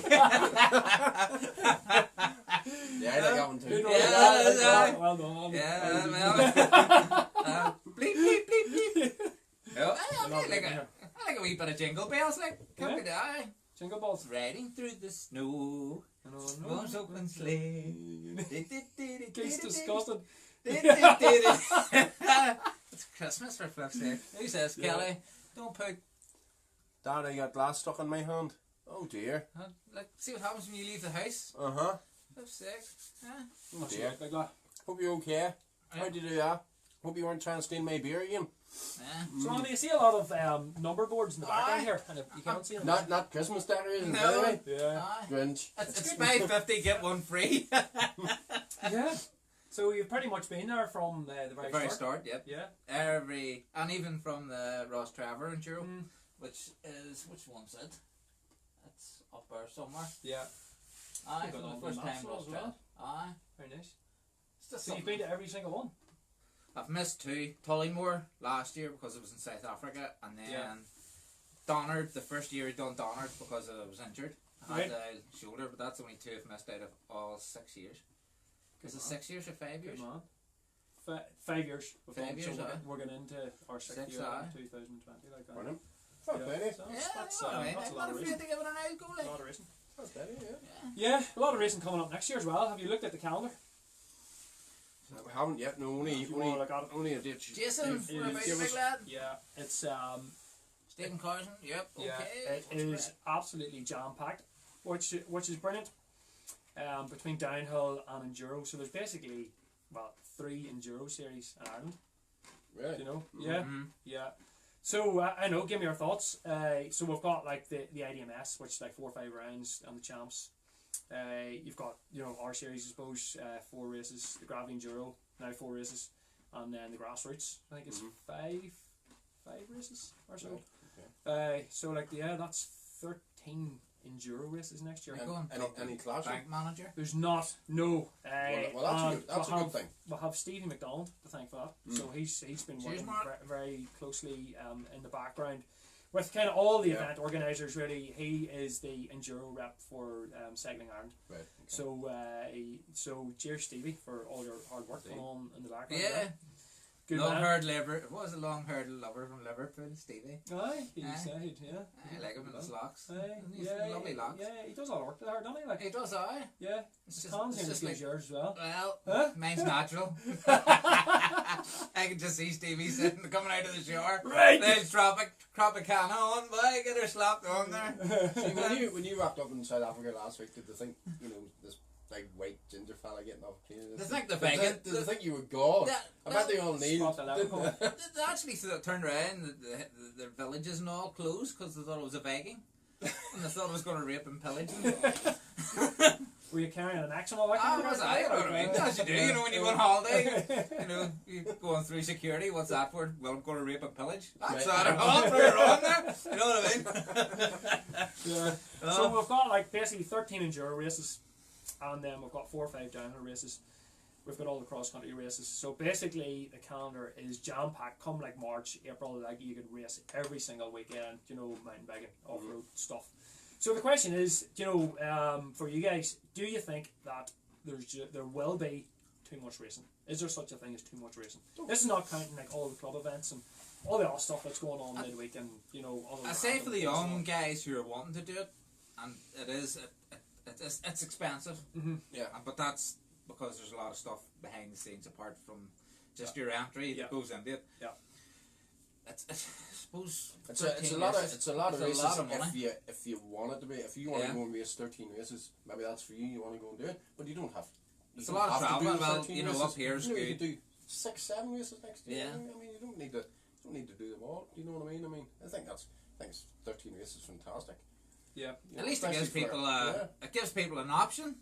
Yeah, I like that one too. Good one. Yeah, Well done. Yeah, well, bleep, bleep, bleep, bleep. Oh, I like a wee bit of jingle bells, like, come to die. Jingle balls. Riding through the snow, snow's open sleigh. It's disgusting. It's Christmas for flip's sake. Who says, Kelly, don't put, Dad, I got glass stuck in my hand. Oh dear. like, see what happens when you leave the house? Uh-huh. Flip's sake. Huh? Oh dear. Hope you're okay. How'd you do that? Hope you weren't trying to steal my beer again. Yeah. So Andy, you see a lot of number boards in the background here, and you can't see them. Not Christmas decorations, No. anyway. Yeah. Aye. Grinch. It's $5.50, get one free. Yeah. So you've pretty much been there from the The very, very start. start, yep. Yeah. And even from the Ross Trevor enduro, which one's it? It's up there somewhere. Yeah. Aye, You've got from all the the first maps time as Ross well. Trevor. Aye. Very nice. It's just So you've something. been to every single one. I've missed two. Tullymore last year because it was in South Africa, and then Yeah. Donard the first year I done Donard because I was injured. I Right. had a shoulder, but that's only two I've missed out of all 6 years. Is it 6 years or 5 years? Good man. 5 years. We've 5 done, years, so aye. we're getting into our sixth Six, year aye. in 2020, like that. Brilliant. Fair Yeah. play. So Yeah, that's, I mean, that's a I'm lot not of afraid racing. to give it an out go. A Like. lot of racing. Fair play, yeah. Yeah, a lot of racing coming up next year as well. Have you looked at the calendar? We haven't yet. No, only look at it. only a ditch. Jason, If- what about if- you, big lad? Yeah, it's Stephen Carson, yep, okay. yeah, it is absolutely jam packed, which is brilliant. Between downhill and enduro, so there's basically 3 enduro series in Ireland. Really? You know, Mhm. yeah. So I know. Give me your thoughts. So we've got like the IDMS, which is like 4 or 5 rounds, and the champs. You've got our series, I suppose, 4 races. The Gravity Enduro, now 4 races, and then the Grassroots. I think it's 5 races or so. Right, okay. So like that's 13 enduro races next year. Right, go on. Any clashing? Bank manager. There's not Well, that's a good thing. We'll have Stevie McDonald to thank for that. So he's been Cheers, working Mark. very closely in the background with kind of all the Yeah. event organisers. Really, he is the enduro rep for Cycling Ireland. Right. Okay. So cheers, Stevie, for all your hard work going on in the background. Yeah. there. Good Long man. haired liver. What was a long haired lover from Liverpool, Stevie? Aye, he Aye. said, yeah. I like him in his locks. Aye, He's yeah, lovely locks. yeah, he does a lot of work there, doesn't he? Like, He does, aye. yeah, It's his just, hands it's in just his like, yours as well. well, Huh? mine's natural. I can just see Stevie sitting, coming out of the shower. Right. They'll drop a can on, boy, get her slapped on there. See, when you rocked up in South Africa last week, did they think this big white ginger fella getting off a plane? They think they're Did vegan. they think you were God? I bet they all need. Spot the leprechaun. They actually turned around, their villages and all closed because they thought it was a Viking. And they thought it was going to rape and pillage them. Were you carrying an axe and all that? Ah, kind of was stuff? I? You know what I mean? As you do, you know, when you go on holiday, you know, you going through security, what's that for? Well, I'm going to rape and pillage. That's Right. that. I'll throw it on there. You know what I mean? Yeah. So we've got like basically 13 enduro races, and then we've got 4 or 5 downhill races. We've got all the cross country races. So basically, the calendar is jam packed. Come like March, April, like you could race every single weekend. Mountain biking, off road stuff. So the question is, for you guys, do you think that there will be too much racing? Is there such a thing as too much racing? This is not counting like all the club events and all the other stuff that's going on midweek and other. I say for the random young things guys who are wanting to do it, and it's expensive. Yeah. But that's because there's a lot of stuff behind the scenes apart from just your entry that goes into it. Yeah. I suppose It's a 13 lot of races. it's a lot of It's a races. lot of money. If you want it to be, if you want Yeah. to go and race 13 races, maybe that's for you. You want to go and do it, but you don't have. You It's a don't lot of have to do travel. the Well, 13 you know, races. up here's You good. could do 6, 7 races next year. Yeah. I mean, you don't need to do them all. Do you know what I mean? I think it's 13 races fantastic. Yeah. You At know, least it gives especially for- people it gives people an option.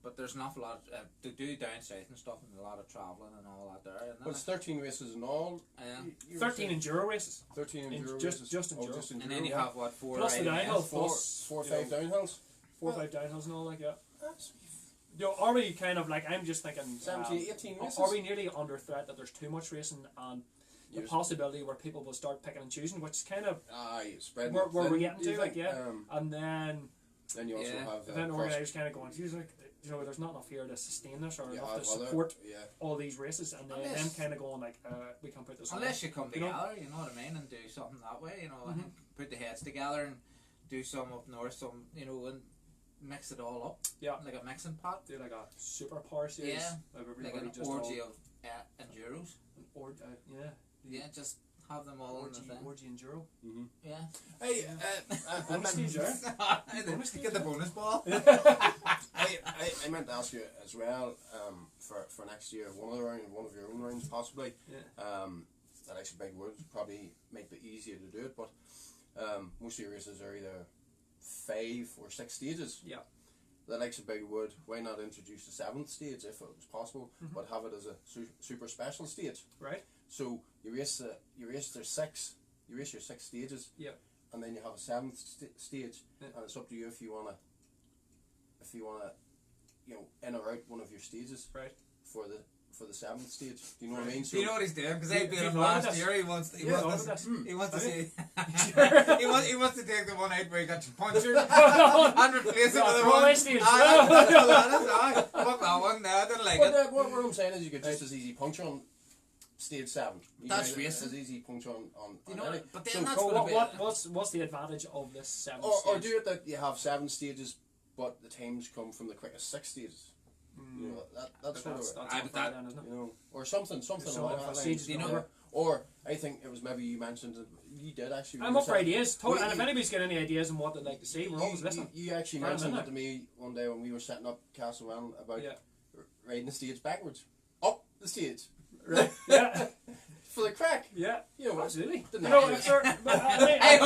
But there's an awful lot to do down south and stuff, and a lot of travelling and all that there. But it's 13 races in all. Yeah. You were 13 saying enduro races. 13 in- enduro just- races. just Oh, enduro. just And then you yeah. have what, 4 Plus the IDMs? downhill. four, plus, 4 or you 5 know, downhills. 4 or 5 downhills and all like that. That's Are we kind of like, I'm just thinking, 17, 18 races. are we nearly under threat that there's too much racing and the Yes. possibility where people will start picking and choosing, which is kind of Aye, spread where it we're thin, getting do you to, like, think? and then Then you also Yeah. have event cross. organisers kind of going, geez, like, you know, there's not enough here to sustain this or Yeah, enough to well, support yeah. all these races, and then Unless- them kind of going like, we can put this on. Unless you come You know? together, you know what I mean, and do something that way, you know, I Mhm. think put the heads together and do some up north, some, you know, and mix it all up. Yeah. Like a mixing pot. Do like a super power series. Yeah. Of Like everybody an just orgy all, of enduros. yeah. Yeah, just have them all in the thing. Orgy enduro. Mm-hmm. Yeah. Hey, Bonus stage, Get the bonus ball. I meant to ask you as well, for next year, one of your own rounds possibly. Yeah. That actually big would probably make it easier to do it, but most of your races are either 5 or 6 stages. Yeah. The likes of big wood, why not introduce the 7th stage if it was possible, but have it as a super special stage. Right. So you race your 6 stages. Yeah. And then you have a 7th stage, Yeah. and it's up to you if you wanna, you know, in or out one of your stages. Right. For the 7th stage. Do you know what I mean? Do you know what he's doing? Because I beat him know last this. year. He wants to. He Yeah, wants know to. this. He wants to Okay. see. He wants to take the one out where he got punctured and replace it with the throwaway one. stage. Fuck that one. No, I didn't like it. What I'm saying is you could just as easy puncture on stage 7. You That's could racing. as easy puncture on You know, any. but then So that's So gonna be. what's the advantage of this 7th or stage? do it that you have 7 stages, but the times come from the quickest 6 stages. You know, that's sort of that's I- unfair that- then, isn't it? you know, or something So along that stages line. you know- Yeah. Or I think it was maybe you mentioned that you did actually. I'm up for yourself- ideas. Totally. Well, And if you- anybody's got any ideas on what they'd like to see, we're always listening. You actually Fire 'em mentioned in it to me one day when we were setting up Castle Run about Yeah. riding the stage backwards, up the stage Right. Yeah. for the crack. Yeah. You know, Absolutely. didn't You know, have if to- they're, but, I mean, I'm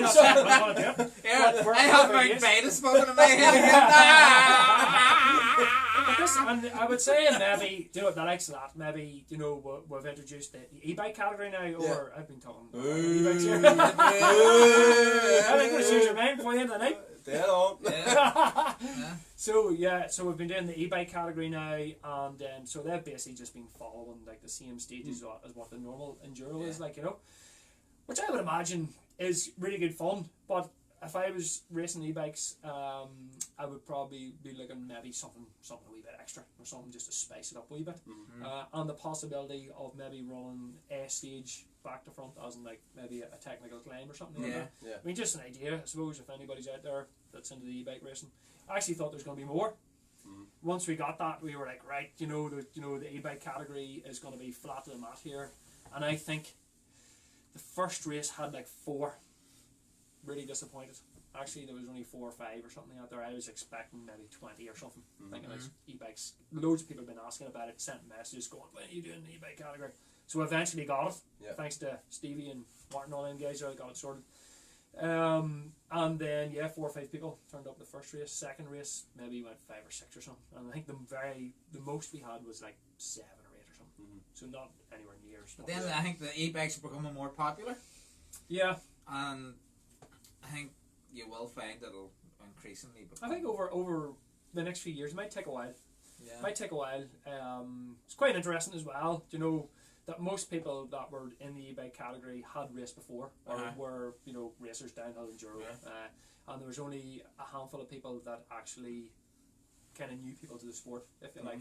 not saying I'm not gonna do it. Yeah, But we're I up have for my ideas. beta smoking in my head again. But this, and I would say maybe, you know, the likes of that, maybe, you know, we've introduced the e-bike category now, or I've been talking about e-bikes here. I think we'll change your mind before the end of the night. Dead on. Yeah. So we've been doing the e-bike category now, and so they've basically just been following like the same stages as what the normal enduro is, like, you know, which I would imagine is really good fun. But if I was racing e-bikes, I would probably be looking maybe something a wee bit extra, or something just to spice it up a wee bit, and the possibility of maybe running a stage back to front, as in like maybe a technical climb or something like Yeah. that. Yeah. I mean, just an idea, I suppose, if anybody's out there that's into the e-bike racing. I actually thought there was going to be more. Once we got that, we were like, right, the e-bike category is going to be flat to the mat here, and I think the first race had like 4. Really disappointed. Actually, there was only 4 or 5 or something out there. I was expecting maybe 20 or something. Thinking about e-bikes. Loads of people have been asking about it, sent messages going, when are you doing the e-bike category? So eventually got it. Yeah. Thanks to Stevie and Martin, all them guys there, got it sorted. And then 4 or 5 people turned up the first race. Second race maybe went 5 or 6 or something. And I think the most we had was like 7 or 8 or something. So not anywhere near. But then I think the e-bikes are becoming more popular, Yeah. and I think you will find it'll increasingly become. I think over the next few years, it might take a while. Yeah. Might take a while. It's quite interesting as well. You know that most people that were in the e-bike category had raced before, or were racers downhill enduro, and there was only a handful of people that actually kind of knew people to the sport, if you like,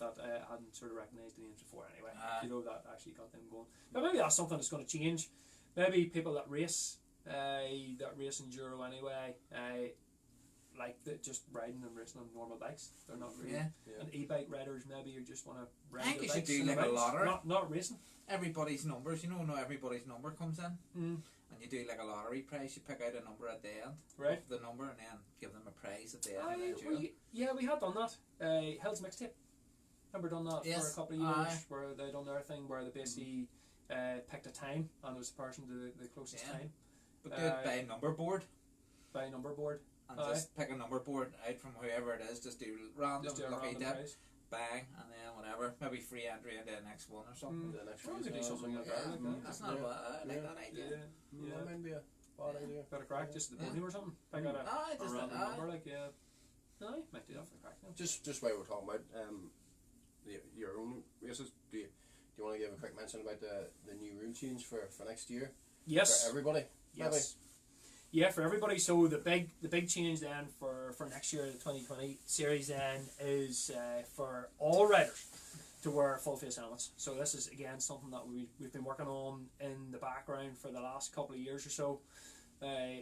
that hadn't sort of recognised the names before anyway. That actually got them going. But maybe that's something that's going to change. Maybe people that race enduro anyway, like just riding and racing on normal bikes. They're not really. And e-bike riders maybe you just want to ride I think their you should bikes do on like their a bikes, lottery. not racing. Everybody's numbers, not everybody's number comes in, and you do like a lottery prize. You pick out a number at the end, Right. of the number, and then give them a prize at the end. And then We had done that. Hell's Mixtape. Remember done that for a couple of years where they done their thing where they basically picked a time and it was the person to the closest time but do it by number board, by number board. and just pick a number board out from whoever it is. Just do random Just do a lucky random dip, prize. bang, and then whatever. Maybe free entry into the next one or something. The next Well, we race could do or something like that. Like that. That's not bad. I like that idea. That might be a bad idea. Better crack just at the podium or something. Pick out a Just random number like no, might do that for the crack. No. Just while we're talking about your own races, do you want to give a quick mention about the new rule change for next year? Yes. For everybody. Yes. Yeah, for everybody. So the big change then for for next year, the 2020 series, then is for all riders to wear full face helmets. So this is again something that we've been working on in the background for the last couple of years or so.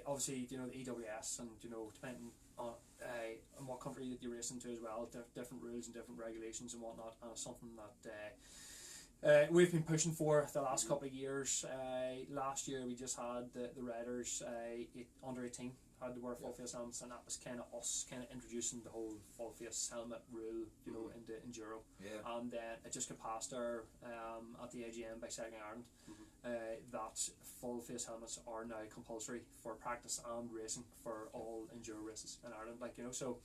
Obviously, you know, the EWS, and you know, depending on what country that you race into as well, different rules and different regulations and whatnot, and it's something that we've been pushing for the last couple of years. Last year we just had the riders under 18 had to wear full face helmets, and that was kind of us kind of introducing the whole full face helmet rule, you know, into enduro. And then it just got passed there at the AGM by Cycling Ireland. That full face helmets are now compulsory for practice and racing for all enduro races in Ireland, like, you know. So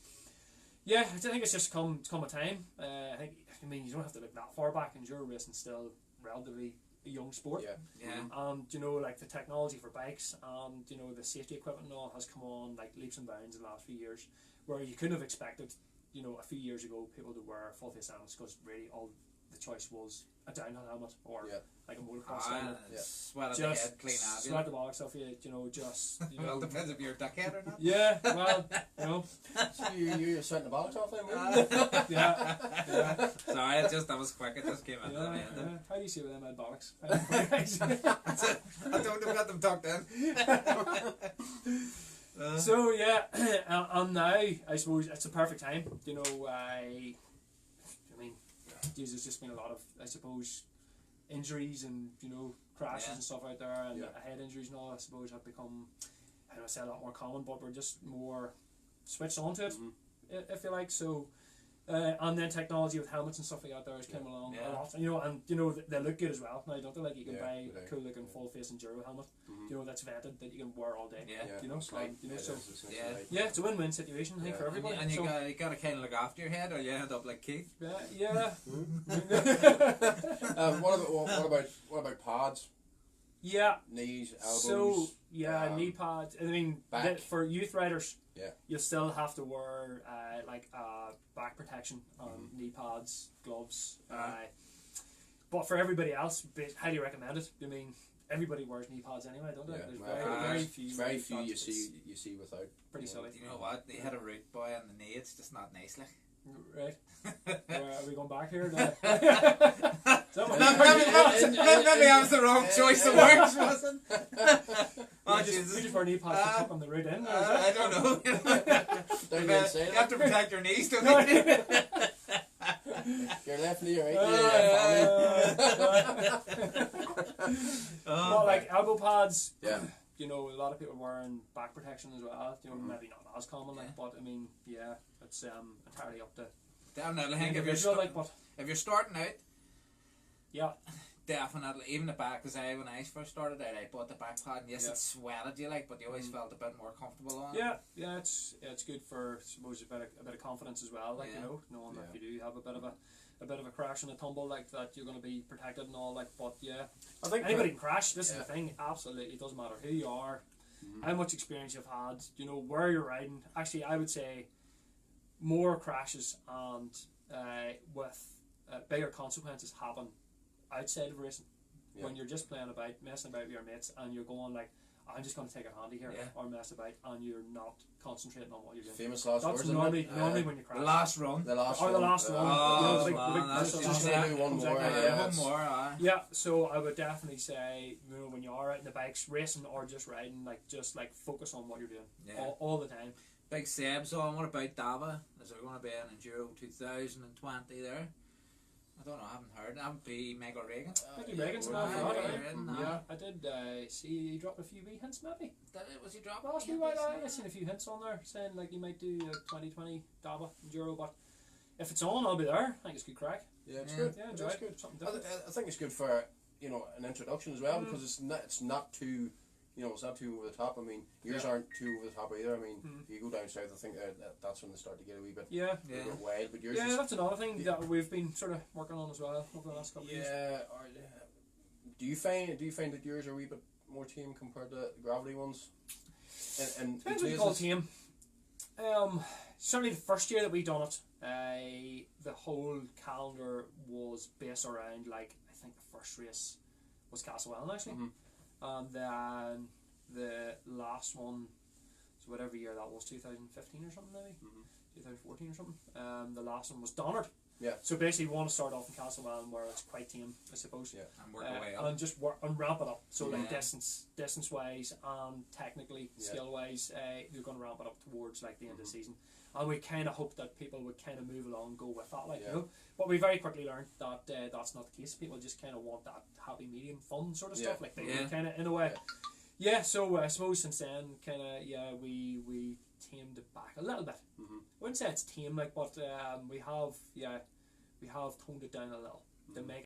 yeah, I think it's just come a time. I mean, you don't have to look that far back. Enduro racing still relatively a young sport. And you know, like the technology for bikes and you know the safety equipment and all has come on like leaps and bounds in the last few years, where you couldn't have expected, you know, a few years ago people to wear full face helmets, because really all the choice was a downhill helmet or like a motocross helmet. Sweat the head clean out. Sweat the bollocks off you, you know, just you well, know. depends if you're a dickhead or not. Yeah, well, you know. So you're sweating the bollocks off then? Yeah. Sorry, it just, that was quick, it just came out. Yeah. How do you see with them head bollocks? I don't have got them tucked in. So yeah, and now I suppose it's a perfect time. You know, I mean, there's just been a lot of, I suppose, injuries and you know crashes and stuff out there, and head injuries and all, I suppose, have become, I don't say a lot more common, but we're just more switched on to it, if you like. So. And then technology with helmets and stuff like that there has come along a lot, and you know they look good as well now, don't they? Like you can buy a cool looking full face enduro helmet, you know, that's vented, that you can wear all day. You know, you know, so it's a win-win situation, I think, for everybody. And you got to kind of look after your head, or you end up like Keith. What about pads? Knees, elbows. So knee pads. I mean, for youth riders, you still have to wear back protection on knee pads, gloves. But for everybody else, highly recommended. I mean, everybody wears knee pads anyway, don't they? There's very few you see without. Pretty silly. You know what? They had a root boy on the knee. It's just not nice, like. Right. Are we going back here? Maybe I was the wrong choice of words, wasn't we just wear knee pads to tuck on the root in? I don't know. You have to protect your knees, don't you? Your left knee, right? Well, like elbow pads. You know, a lot of people wearing back protection as well. You know, maybe not as common, like, but I mean, it's entirely up to. Definitely, I think if you're starting out, definitely, even the back. Because when I first started out, I bought the back pad, and yes, it sweated you like, but you always felt a bit more comfortable on it. It's good for, I suppose, a bit of confidence as well. Like you know, knowing that if you do have a bit of a crash and a tumble like that, you're going to be protected and all. Like, but I think anybody can crash. This is the thing. Absolutely, it doesn't matter who you are, how much experience you've had. You know where you're riding. Actually, I would say more crashes and with bigger consequences happen outside of racing, when you're just playing about, messing about with your mates, and you're going like, I'm just going to take a handy here or mess about, and you're not concentrating on what you're doing. Famous last words. That's normally when you crash. The last run. The last run. Oh, one more. Yeah, so I would definitely say, you know, when you are out in the bikes, racing or just riding, just focus on what you're doing all the time. Big Seb's on. What about Dava? Is there going to be an Enduro 2020 there? I don't know, I haven't heard. That would be Michael Reagan. Michael Reagan's not I did see he dropped a few wee hints maybe. Was he dropped? Last week I seen a few hints on there saying like he might do a 2020 Dava Enduro, but if it's on, I'll be there. I think it's good crack. Yeah, it's good. Yeah, enjoy it. Something different. I think it's good for, you know, an introduction as well, because it's not too, you know, it's not too over the top. I mean, yours aren't too over the top either. I mean, if you go down south, I think that's when they start to get a wee bit wild. But yours that's another thing that we've been sort of working on as well over the last couple of years. Do you find that yours are a wee bit more tame compared to the gravity ones? And depends what you call tame. Certainly the first year that we done it, the whole calendar was based around, like, I think the first race was Castlewellan actually, and then the last one, So whatever year that was, 2015 or something maybe, 2014 or something. The last one was Donard. Yeah. So basically, we want to start off in Castlemaine where it's quite tame, I suppose. Yeah. And work away up. And just work and ramp it up. So like Yeah. distance wise and technically skill wise, you're going to ramp it up towards like the end of the season. And we kind of hope that people would kind of move along and go with that, like you know. But we very quickly learned that that's not the case. People just kind of want that happy medium fun sort of stuff, like they kind of in a way. Yeah. So I suppose since then, kind of we tamed it back a little bit. I wouldn't say it's tame, like, but we have toned it down a little to make